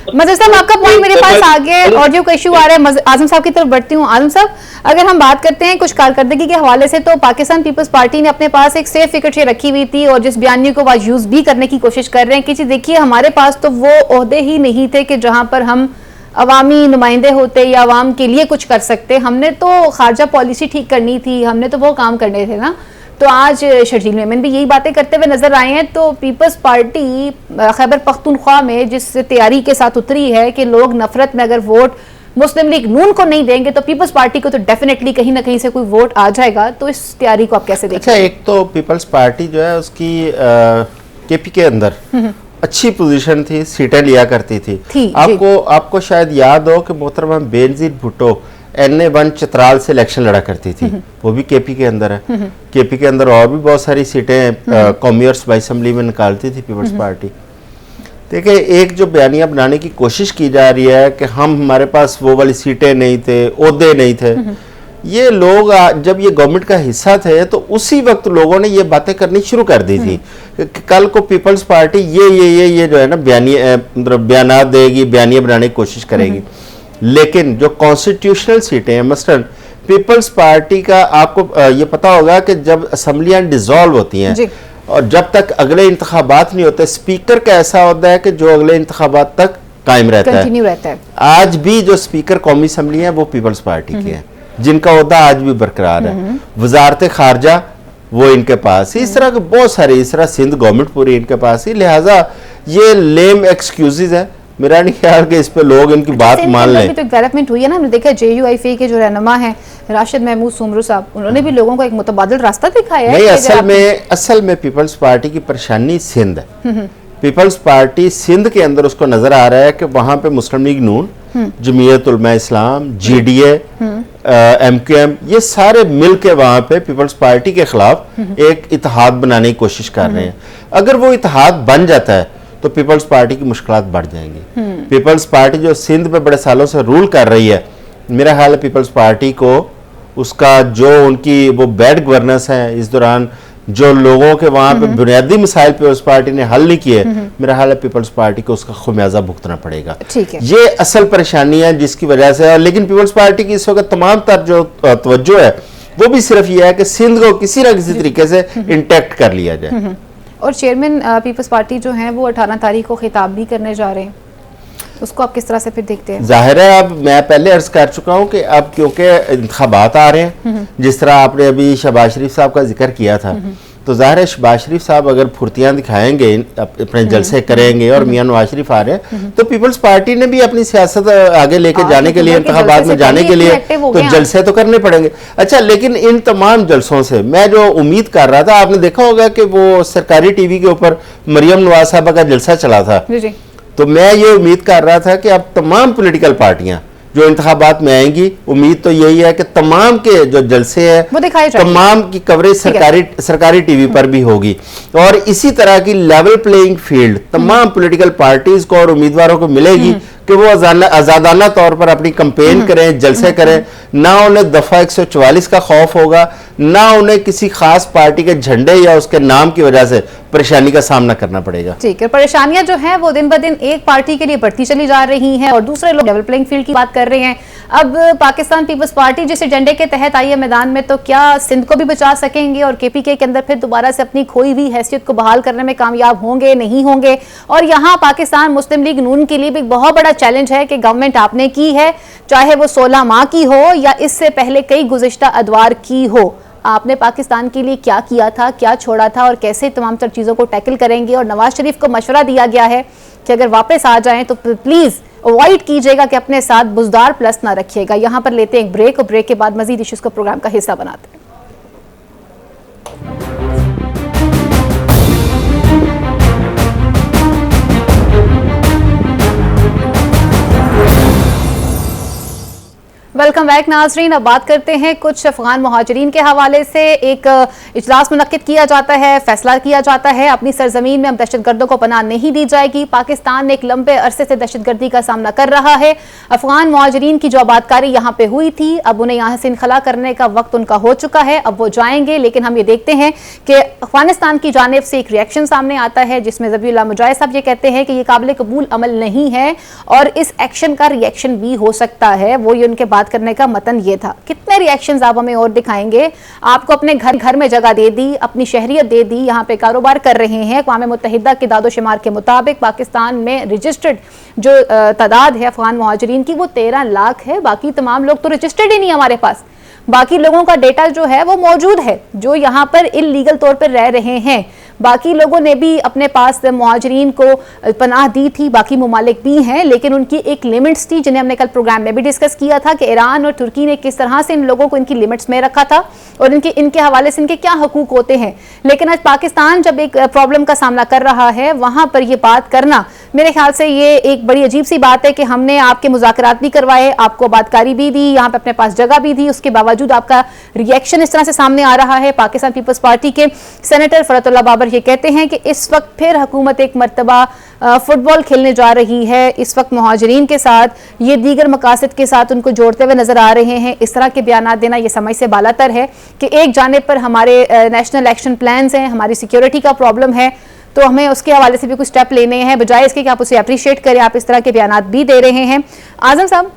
मजहर साहब, आपका पॉइंट मेरे पास आ गया, ऑडियो का इशू आ रहा है। आजम साहब की तरफ बढ़ती हूँ। आजम साहब, अगर हम बात करते हैं कुछ कारकर्दगी के हवाले से, तो पाकिस्तान पीपल्स पार्टी ने अपने पास एक सेफ विकेट रखी हुई थी, और जिस बयानी को आज यूज भी करने की कोशिश कर रहे हैं कि जी देखिए, हमारे पास तो वो ओहदे ही नहीं थे कि जहां पर हम अवामी नुमाइंदे होते या अवाम के लिए कुछ कर सकते। हमने तो खारजा पॉलिसी ठीक करनी थी, हमने तो वो काम करने थे ना। तो आज शर्जील मेमन भी यही बातें करते हुए नजर आए हैं। तो पीपल्स पार्टी खैबर पख्तूनख्वा में जिस तैयारी के साथ उतरी है कि लोग नफरत में अगर वोट मुस्लिम लीग नून को नहीं देंगे तो पीपल्स पार्टी को तो डेफिनेटली कहीं ना कहीं से कोई वोट आ जाएगा, तो इस तैयारी को आप कैसे देखते हैं? अच्छा, एक तो पीपल्स पार्टी जो है उसकी केपी के अंदर अच्छी पोजीशन थी, सीटें लिया करती थी। आपको शायद याद हो कि मोहतरमा बेनजीर भुट्टो NA1 चित्राल से इलेक्शन लड़ा करती थी, वो भी केपी के अंदर है। केपी के अंदर और भी बहुत सारी सीटें कॉमर्स बाई असम्बली में निकालती थी पीपल्स पार्टी। देखिए, एक जो बयानियां बनाने की कोशिश की जा रही है कि हमारे पास वो वाली सीटें नहीं थे, ओहदे नहीं थे, ये लोग जब ये गवर्नमेंट का हिस्सा थे तो उसी वक्त लोगों ने ये बातें करनी शुरू कर दी थी कि कल को पीपल्स पार्टी ये जो है ना मतलब बयानात देगी, बयानियां बनाने की कोशिश करेगी। लेकिन जो कॉन्स्टिट्यूशनल सीटें हैं, मसलन पीपल्स पार्टी का आपको ये पता होगा कि जब असम्बलियां डिसॉल्व होती हैं और जब तक अगले इंतखाबात नहीं होते, स्पीकर का ऐसा होता है कि जो अगले इंतखाबात तक कायम रहता है। आज भी जो स्पीकर कौमी असम्बली है वो पीपल्स पार्टी के हैं, जिनका ओहदा आज भी बरकरार है। वजारत खारजा वो इनके पास ही, इस तरह के बहुत सारे, इस तरह सिंध गवर्नमेंट पूरी इनके पास ही। लिहाजा ये लेम एक्सक्यूजेज है, मेरा नहीं ख्याल कि इस पे लोग इनकी बात मान लें। तो डेवलपमेंट हुई है ना, हमने देखा JUIF के जो रहनुमा है राशिद महमूद सुमरू साहब, उन्होंने भी लोगों को एक मुतबादिल रास्ता दिखाया है। नहीं, असल में पीपल्स पार्टी की परेशानी सिंध है। पीपल्स पार्टी सिंध के अंदर उसको नजर आ रहा है कि वहां पे मुस्लिम लीग नून, जमीयत उलमा इस्लाम, GDA, MQM, ये सारे मिल के वहां पे पीपल्स पार्टी के खिलाफ एक इत्तेहाद बनाने की कोशिश कर रहे हैं। अगर वो इत्तेहाद बन जाता है तो पीपल्स पार्टी की मुश्किलात बढ़ जाएंगी। पीपल्स पार्टी जो सिंध पे बड़े सालों से रूल कर रही है, मेरा ख्याल है पीपल्स पार्टी को उसका जो उनकी वो बैड गवर्नेंस है, इस दौरान जो लोगों के वहां पे बुनियादी मसाइल पे उस पार्टी ने हल नहीं किए, मेरा हाल है पीपल्स पार्टी को उसका खुमियाजा भुगतना पड़ेगा। ये असल परेशानी है जिसकी वजह से। लेकिन पीपल्स पार्टी की इस वक्त तमाम तर जो तवज्जो है वो भी सिर्फ ये है कि सिंध को किसी ना किसी तरीके से इंटैक्ट कर लिया जाए। और चेयरमैन पीपल्स पार्टी जो है वो 18 तारीख को खिताब भी करने जा रहे हैं, उसको आप किस तरह से फिर देखते हैं? जाहिर है, अब मैं पहले अर्ज कर चुका हूं कि अब क्योंकि इंतखाबात आ रहे हैं, जिस तरह आपने अभी शहबाज शरीफ साहब का जिक्र किया था, तो जाहिर है शहबाज शरीफ साहब अगर फुर्तियां दिखाएंगे, अपने जलसे करेंगे और मियां नवाज शरीफ आ रहे हैं, तो पीपल्स पार्टी ने भी अपनी सियासत आगे लेके जाने के लिए, इंतखाबात में जाने के लिए तो जलसे तो करने पड़ेंगे। अच्छा, लेकिन इन तमाम जलसों से मैं जो उम्मीद कर रहा था, आपने देखा होगा कि वो सरकारी टीवी के ऊपर मरियम नवाज साहबा का जलसा चला था, तो मैं ये उम्मीद कर रहा था कि अब तमाम पॉलिटिकल पार्टियां जो इंतखाबात में आएंगी, उम्मीद तो यही है कि तमाम के जो जलसे हैं तमाम की कवरेज सरकारी टीवी पर भी होगी और इसी तरह की लेवल प्लेइंग फील्ड तमाम पॉलिटिकल पार्टीज को और उम्मीदवारों को मिलेगी कि वो आजादाना तौर पर अपनी कैंपेन करें, जलसे करें। ना उन्हें दफा 144 का खौफ होगा, ना उन्हें किसी खास पार्टी के झंडे या उसके नाम की वजह से परेशानी का सामना करना पड़ेगा। ठीक है, परेशानियां जो हैं वो दिन ब दिन एक पार्टी के लिए बढ़ती चली जा रही हैं और दूसरे लोग लेवल प्लेइंग फील्ड की बात कर रहे हैं। अब पाकिस्तान पीपल्स पार्टी जिस एजेंडे के तहत आई है मैदान में, तो क्या सिंध को भी बचा सकेंगे और KPK के अंदर फिर दोबारा से अपनी खोई हुई हैसियत को बहाल करने में कामयाब होंगे, नहीं होंगे? और यहाँ पाकिस्तान मुस्लिम लीग नून के लिए भी एक बहुत बड़ा चैलेंज है कि गवर्नमेंट आपने की है, चाहे वो 16 माह की हो या इससे पहले कई गुज़िश्ता अदवार की हो, आपने पाकिस्तान के लिए क्या किया था, क्या छोड़ा था और कैसे तमाम तर चीज़ों को टैकल करेंगे? और नवाज शरीफ को मशवरा दिया गया है कि अगर वापस आ जाएं तो प्लीज़ अवॉइड कीजिएगा कि अपने साथ बुजदार प्लस ना रखिएगा। यहाँ पर लेते हैं एक ब्रेक और ब्रेक के बाद मजीद इश्यूज़ को प्रोग्राम का हिस्सा बनाते हैं। वेलकम बैक नाजरीन। अब बात करते हैं कुछ अफगान मुहाजिरीन के हवाले से। एक इजलास मुनक्किद किया जाता है, फैसला किया जाता है अपनी सरजमीन में अब दहशतगर्दों को पनाह नहीं दी जाएगी। पाकिस्तान एक लंबे अरसे से दहशतगर्दी का सामना कर रहा है। अफगान मुहाजिरीन की जो आबादकारी यहाँ पे हुई थी, अब उन्हें यहाँ से इनखला करने का वक्त उनका हो चुका है, अब वो जाएंगे। लेकिन हम ये देखते हैं कि अफगानिस्तान की जानिब से एक रिएक्शन सामने आता है जिसमें ज़बीउल्लाह मुजाहिद साहब ये कहते हैं कि ये काबिल कबूल अमल नहीं है और इस एक्शन का रिएक्शन भी हो सकता है। वो ये उनके बात करने का मतन ये था। कितने रिएक्शंस आप हमें और दिखाएंगे? आपको अपने घर में जगह दे दी, अपनी शहरियत दे दी, यहाँ पे कारोबार कर रहे हैं। अक़वाम मुत्तहिदा के दादो शुमार के मुताबिक पाकिस्तान में रजिस्टर्ड जो तादाद है अफगान मुहाजिरीन की वो 13 लाख है। बाकी तमाम लोग तो रजिस्टर्ड ही नहीं हमारे पास। बाकी लोगों का डेटा जो है वो मौजूद है जो यहाँ पर इल्लीगल तौर पर रह रहे हैं। बाकी लोगों ने भी अपने पास मुहाजिरीन को पनाह दी थी, बाकी ममालिक भी हैं, लेकिन उनकी एक लिमिट्स थी जिन्हें हमने कल प्रोग्राम में भी डिस्कस किया था कि ईरान और तुर्की ने किस तरह से इन लोगों को इनकी लिमिट्स में रखा था और इनके हवाले से इनके क्या हकूक होते हैं। लेकिन आज पाकिस्तान जब एक प्रॉब्लम का सामना कर रहा है वहां पर ये बात करना मेरे ख्याल से ये एक बड़ी अजीब सी बात है कि हमने आपके मुज़ाकरात भी करवाए, आपको आबादकारी भी दी, यहाँ पे अपने पास जगह भी दी, उसके बावजूद आपका रिएक्शन इस तरह से सामने आ रहा है। पाकिस्तान पीपल्स पार्टी के सेनेटर फरतुल्लाह बाबर ये कहते हैं कि इस वक्त फिर हुकूमत एक मरतबा फुटबॉल खेलने जा रही है। इस वक्त मुहाजिरीन के साथ ये दीगर मकासद के साथ उनको जोड़ते हुए नजर आ रहे हैं। इस तरह के बयान देना ये समझ से बालातर है कि एक जानिब पर हमारे नेशनल एक्शन प्लान्स हैं, हमारी सिक्योरिटी का प्रॉब्लम है, तो हमें उसके हवाले से भी कुछ स्टेप लेने हैं, बजाय इसके कि आप उसे अप्रिशिएट करें। आप इस तरह के बयान भी दे रहे हैं। आजम साहब,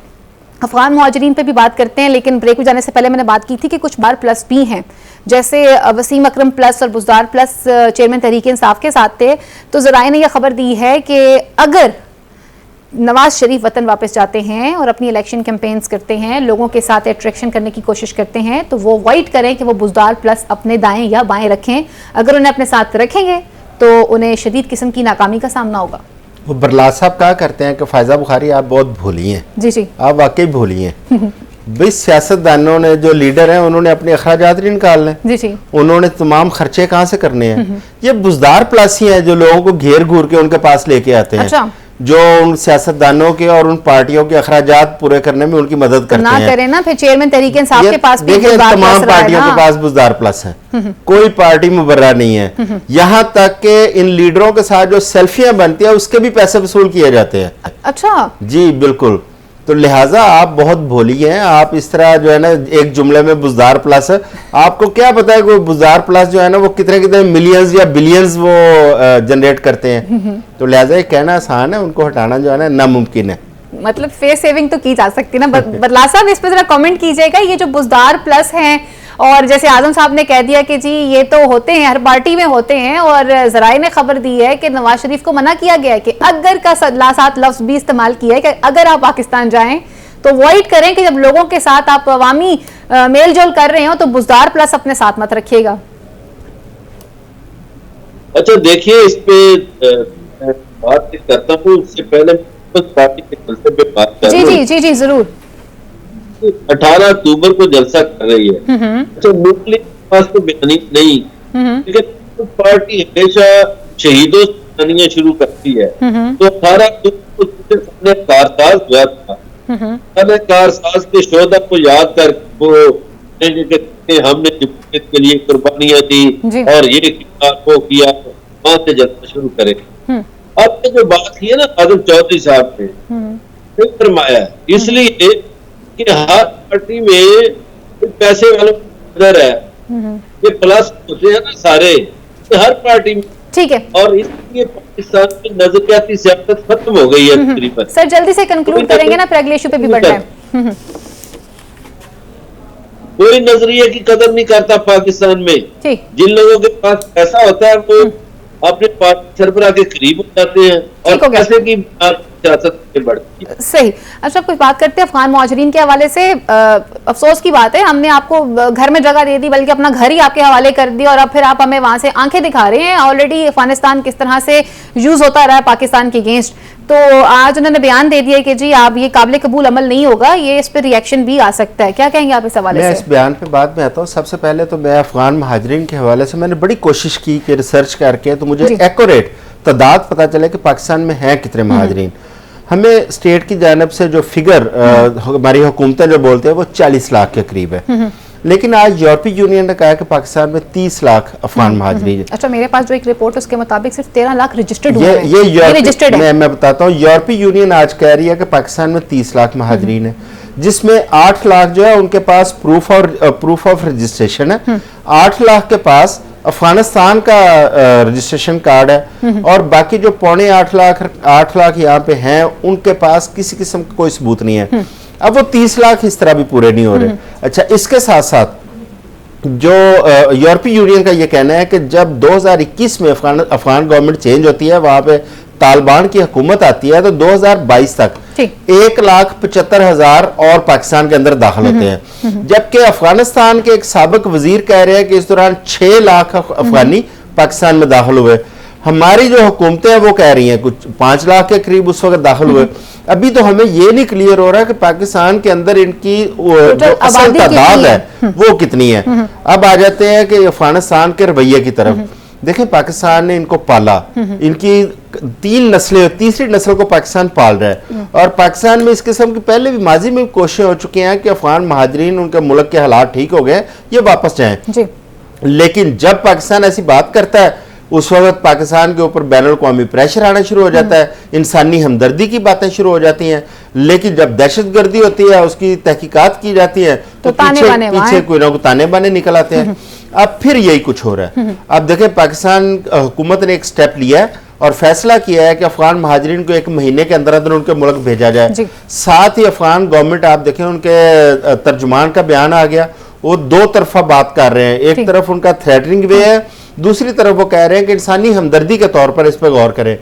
अफगान मुहाजिरीन पे भी बात करते हैं, लेकिन ब्रेक में जाने से पहले मैंने बात की थी कि कुछ बार प्लस भी हैं, जैसे वसीम अकरम प्लस और बुज़दार प्लस चेयरमैन तहरीक इंसाफ के साथ थे। तो ज़राए ने यह खबर दी है कि अगर नवाज शरीफ वतन वापस जाते हैं और अपनी इलेक्शन कैंपेन्स करते हैं, लोगों के साथ अट्रैक्शन करने की कोशिश करते हैं, तो वो अवॉइड करें कि वो बुज़दार प्लस अपने दाएं या बाएं रखें। अगर उन्हें अपने साथ रखेंगे तो उन्हें शदीद किस्म की नाकामी का सामना होगा। वो बरलाद साहब कहा करते हैं कि फायजा बुखारी आप बहुत भोली हैं। जी जी, आप वाकई भोली हैं। भाई सियासतदानों ने, जो लीडर हैं, उन्होंने अपने अखराजात नहीं निकालने। जी जी, उन्होंने तमाम खर्चे कहाँ से करने हैं? ये बुज़दार प्लस ही हैं जो लोगों को घेर घूर के उनके पास लेके आते हैं। अच्छा, जो उन सियासतदानों के और उन पार्टियों के अखराजात पूरे करने में उनकी मदद करते हैं। करें ना, फिर चेयरमैन तहरीक इंसाफ के पास भी तमाम पार्टियों के पास बुज़दार प्लस है, कोई पार्टी मुबर्रा नहीं है। यहाँ तक के इन लीडरों के साथ जो सेल्फियां बनती है उसके भी पैसे वसूल किए जाते हैं। अच्छा जी, बिल्कुल। तो लिहाजा आप बहुत भोली हैं। आप इस तरह जो है ना, एक जुमले में बुज़दार प्लस है, आपको क्या पता है कि बुज़दार प्लस जो है ना वो कितने कितने मिलियंस या बिलियंस वो जनरेट करते हैं। तो लिहाजा ये कहना आसान है, उनको हटाना जो है ना नामुमकिन है। मतलब फेस सेविंग तो की जा सकती है ना। बरला साहब, इस पर जरा कमेंट कीजिएगा, ये जो बुज़दार प्लस हैं, और जैसे आजम साहब ने कह दिया कि जी ये तो होते हैं, हर पार्टी में होते हैं, और ज़राए ने खबर दी है कि नवाज शरीफ को मना किया गया है कि अगर का साथ लफ्ज़ भी इस्तेमाल किया है कि अगर आप पाकिस्तान जाएं तो अवॉइड करें कि जब लोगों के साथ आप अवामी मेल जोल कर रहे हो तो बुज़दार प्लस अपने साथ मत रखिएगा। अच्छा देखिए, इस पे बात करता हूँ, उससे पहले पार्टी के जलसे पे बात कर। जी जरूर। 18 अक्टूबर को जलसा कर रही है। अच्छा, मुस्लिम के पास तो बयानी नहीं, लेकिन पार्टी हमेशा शहीदों से बयानियां शुरू करती है। तो 18 अक्टूबर को कारसाज हुआ था, कारसाज के शोधा को याद कर वो हमने जमहूरियत के लिए कुर्बानियां दी और ये वो किया, वहां से जलसा शुरू करे। अब जो बात की है ना आजम चौधरी साहब ने फरमाया, इसलिए कि हर पार्टी में पैसे वालों नजर है, ये प्लस होते हैं ना सारे, हर पार्टी में। ठीक है, और इसलिए पाकिस्तान की नजरियाती सियासत खत्म हो गई है तकरीबन। सर जल्दी से कंक्लूड करेंगे ना, फिर अगले इशू पे भी बढ़ना है। कोई नजरिए की कदर नहीं करता पाकिस्तान में। जिन लोगों के पास पैसा होता है वो अपने पार्टी सरबराह के करीब हो जाते हैं और पैसे की सियासत बढ़ती है। सही। अच्छा, कुछ बात करते हैं अफगान मुहाजिरीन के हवाले से। अफसोस की बात है, हमने आपको घर में जगह दे दी, बल्कि अपना घर ही आपके हवाले कर दिया, और अब फिर आप हमें वहां से आंखें दिखा रहे हैं। ऑलरेडी अफगानिस्तान किस तरह से यूज होता रहा है पाकिस्तान के अगेंस्ट, तो आज उन्होंने बयान दे दिया कि जी आप ये काबिल कबूल अमल नहीं होगा, ये इस पर रिएक्शन भी आ सकता है। क्या कहेंगे आप इस हवाले से? मैं इस बयान पे बाद में आता हूँ। सबसे पहले तो मैं अफगान मुहाजिरीन के हवाले से मैंने बड़ी कोशिश की कि रिसर्च करके तो मुझे एक्यूरेट तादाद पता चले कि पाकिस्तान में हैं कितने मुहाजिरीन। हमें स्टेट की जानिब से जो फिगर हमारी हुकूमतें जो बोलते हैं वो 40 लाख के करीब है, लेकिन आज यूरोपीय यूनियन ने कहा कि पाकिस्तान में 30 लाख अफगान मुहाजिरीन है। अच्छा, मेरे पास जो एक रिपोर्ट उसके मुताबिक सिर्फ 13 लाख रजिस्टर्ड हुए हैं। ये रजिस्टर्ड है। मैं बताता हूँ, यूरोपीय यूनियन आज कह रही है कि पाकिस्तान में 30 लाख मुहाजिरीन है, जिसमें 8 लाख जो है उनके पास प्रूफ ऑफ रजिस्ट्रेशन है, 8 लाख के पास अफगानिस्तान का रजिस्ट्रेशन कार्ड है, और बाकी जो 8.25 लाख यहाँ पे हैं उनके पास किसी किस्म का कोई सबूत नहीं है। अब वो 30 लाख इस तरह भी पूरे नहीं हो रहे। अच्छा, इसके साथ साथ जो यूरोपीय यूनियन का ये कहना है कि जब 2021 में अफगान गवर्नमेंट चेंज होती है, वहां पे तालिबान की हुकूमत आती है, तो 2022 तक 1,75,000 और पाकिस्तान के अंदर दाखिल होते हैं, जबकि अफगानिस्तान के एक साबिक वजीर कह रहे हैं कि इस दौरान 6 लाख अफगानी पाकिस्तान में दाखिल हुए। हमारी जो हुकूमतें हैं वो कह रही हैं कुछ 5 लाख के करीब उस वक्त दाखिल हुए। अभी तो हमें ये नहीं क्लियर हो रहा कि पाकिस्तान के अंदर इनकी जो असल तादाद है वो कितनी है। अब आ जाते हैं कि अफगानिस्तान के रवैये की तरफ। देखें, पाकिस्तान ने इनको पाला, इनकी 3 नस्लें, तीसरी नस्ल को पाकिस्तान पाल रहा है, और पाकिस्तान में इस किस्म की पहले भी माजी में कोशिशें हो चुकी हैं कि अफगान महाजरीन, उनके मुल्क के हालात ठीक हो गए, ये वापस जाएं। लेकिन जब पाकिस्तान ऐसी बात करता है उस वक्त पाकिस्तान के ऊपर बैनुल अक़वामी प्रेशर आना शुरू हो जाता है, इंसानी हमदर्दी की बातें शुरू हो जाती हैं। लेकिन जब दहशतगर्दी होती है, उसकी तहकीकात की जाती है, तो पीछे कोई ना कोई ताने बाने निकल आते हैं। अब फिर यही कुछ हो रहा है। अब देखें, पाकिस्तान हुकूमत ने एक स्टेप लिया है और फैसला किया है कि अफगान महाजरीन को 1 महीने के अंदर अंदर उनके मुल्क भेजा जाए। साथ ही अफगान गवर्नमेंट, आप देखें उनके तर्जुमान का बयान आ गया, वो 2 तरफा बात कर रहे हैं। एक तरफ उनका थ्रेटनिंग वे है, दूसरी तरफ वो कह रहे हैं कि इंसानी हमदर्दी के तौर पर इस पर गौर करें।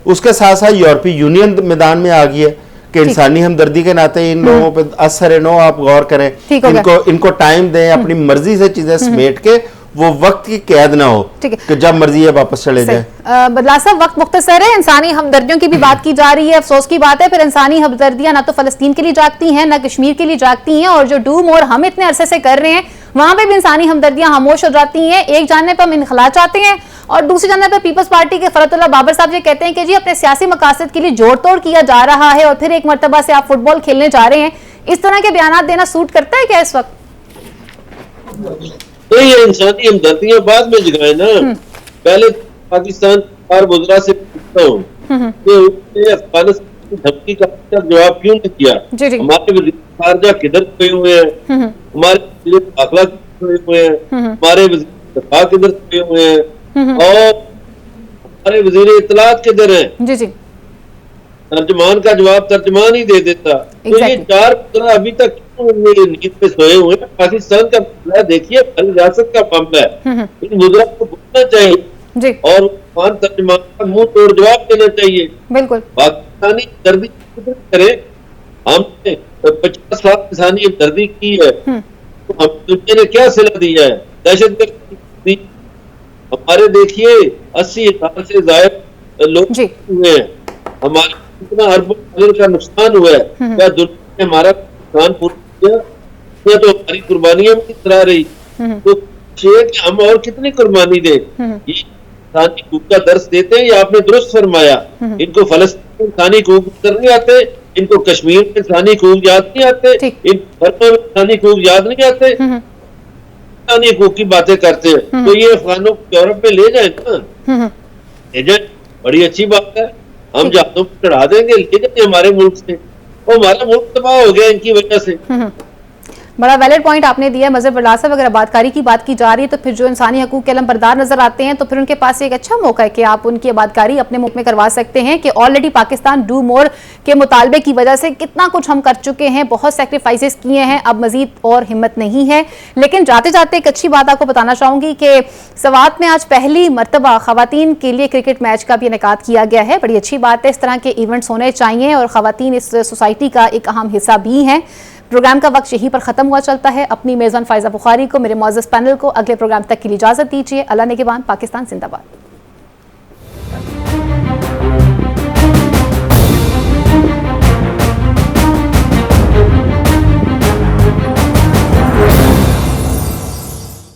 उसके साथ साथ यूरोपीय यूनियन मैदान में आ गई है कि इंसानी हमदर्दी के नाते इन लोगों पे असर नो आप गौर करें, इनको टाइम दें, अपनी मर्जी से चीजें समेट के वो वक्त की कैद ना हो कि जब मर्जी है वापस चले जाए। बदला साहब, वक्त मुख्तसर है, इंसानी हमदर्दियों की भी बात की जा रही है। अफसोस की बात है, फिर इंसानी हमदर्दियां ना तो फलस्तीन के लिए जागती हैं, ना कश्मीर के लिए जागती हैं, और जो डू मोर हम इतने अरसे से कर रहे हैं वहां पे भी इंसानी हमदर्दियां खामोश हो जाती हैं। एक जानने पर हम इनखला चाहते हैं और दूसरी जानने पर पीपल्स पार्टी के फरतुल्लाह बाबर साहब ये कहते हैं कि जी अपने सियासी मकासद के लिए जोड़ तोड़ किया जा रहा है और फिर एक मरतबा से आप फुटबॉल खेलने जा रहे हैं। इस तरह के बयान देना सूट करता है क्या इस वक्त? तो ये इंसानी हमदर्दियां बाद में जगाए ना। पहले पाकिस्तान बार बुजरा से पूछता हूँ कि उसने अफगानिस्तान की धमकी का जवाब क्यों नहीं किया। हमारे वज़ीर खारजा किधर गए हुए हैं, हमारे वज़ीर दाखिला किधर गए हुए हैं, हमारे वज़ीर दफा किधर गए हुए हैं, और हमारे वज़ीर इत्तलात किधर है। तर्जमान का जवाब तर्जमान ही दे देता। तो ये 4 बुजरा अभी तक नींद पे सोए हुए हैं। पाकिस्तान का मामला देखिए, रियासत का मामला है, इन बुजुर्गों को बोलना चाहिए और अफगान तर्जुमान का मुंह तोड़ जवाब देना चाहिए। बिल्कुल, पाकिस्तानी दर्दी करे, हमने 50 लाख इंसानी दर्दी की है, तो हम दुनिया ने क्या सिला दिया है? दहशतगर्दी। हमारे देखिए 80,000 से ज्यादा लोग हुए हैं, हमारे कितना अरबों डॉलर का नुकसान हुआ है। क्या दुनिया ने हमारा नुकसान पूरा किया? तो हमारी कुर्बानियां भी करा रही, तो कि हम और कितनी कुर्बानी दे? ये इंसानी हकूक का दर्स देते हैं। ये आपने दुरुस्त फरमाया, इनको फलस्तीन इंसानी हकूक करने आते, इनको कश्मीर में इंसानी हकूक याद नहीं आते, इनको बर्मा में इंसानी हकूक याद नहीं आते, इंसानी हकूक की बातें करते हैं। तो ये अफगानों को यूरोप में ले जाए ना, ले जाए, बड़ी अच्छी बात है। हम जहाजों पर चढ़ा देंगे, ले जाएंगे हमारे मुल्क से, और हमारा मुल्क तबाह हो गया इनकी वजह से। बड़ा वैलिड पॉइंट आपने दिया है मजहब बदला साहब। अगर आबादकारी की बात की जा रही है तो फिर जो इंसानी हकूक के अलमबरदार नजर आते हैं तो फिर उनके पास एक अच्छा मौका है कि आप उनकी आबादकारी अपने मुल्क में करवा सकते हैं कि ऑलरेडी पाकिस्तान डू मोर के मुतालबे की वजह से कितना कुछ हम कर चुके हैं, बहुत सेक्रीफाइसेस किए हैं, अब मजीद और हिम्मत नहीं है। लेकिन जाते जाते एक अच्छी बात आपको बताना चाहूंगी कि सवात में आज पहली मरतबा खवातीन के लिए क्रिकेट मैच का भी इनेकाद किया गया है। बड़ी अच्छी बात है, इस तरह के इवेंट्स होने चाहिए और खवातीन इस सोसाइटी का एक अहम हिस्सा भी हैं। प्रोग्राम का वक्त यहीं पर खत्म हुआ चलता है। अपनी मेज़बान फायजा बुखारी को, मेरे मुअज़्ज़ज़ पैनल को अगले प्रोग्राम तक के लिए इजाजत दीजिए। अल्लाह निगहबान। पाकिस्तान जिंदाबाद।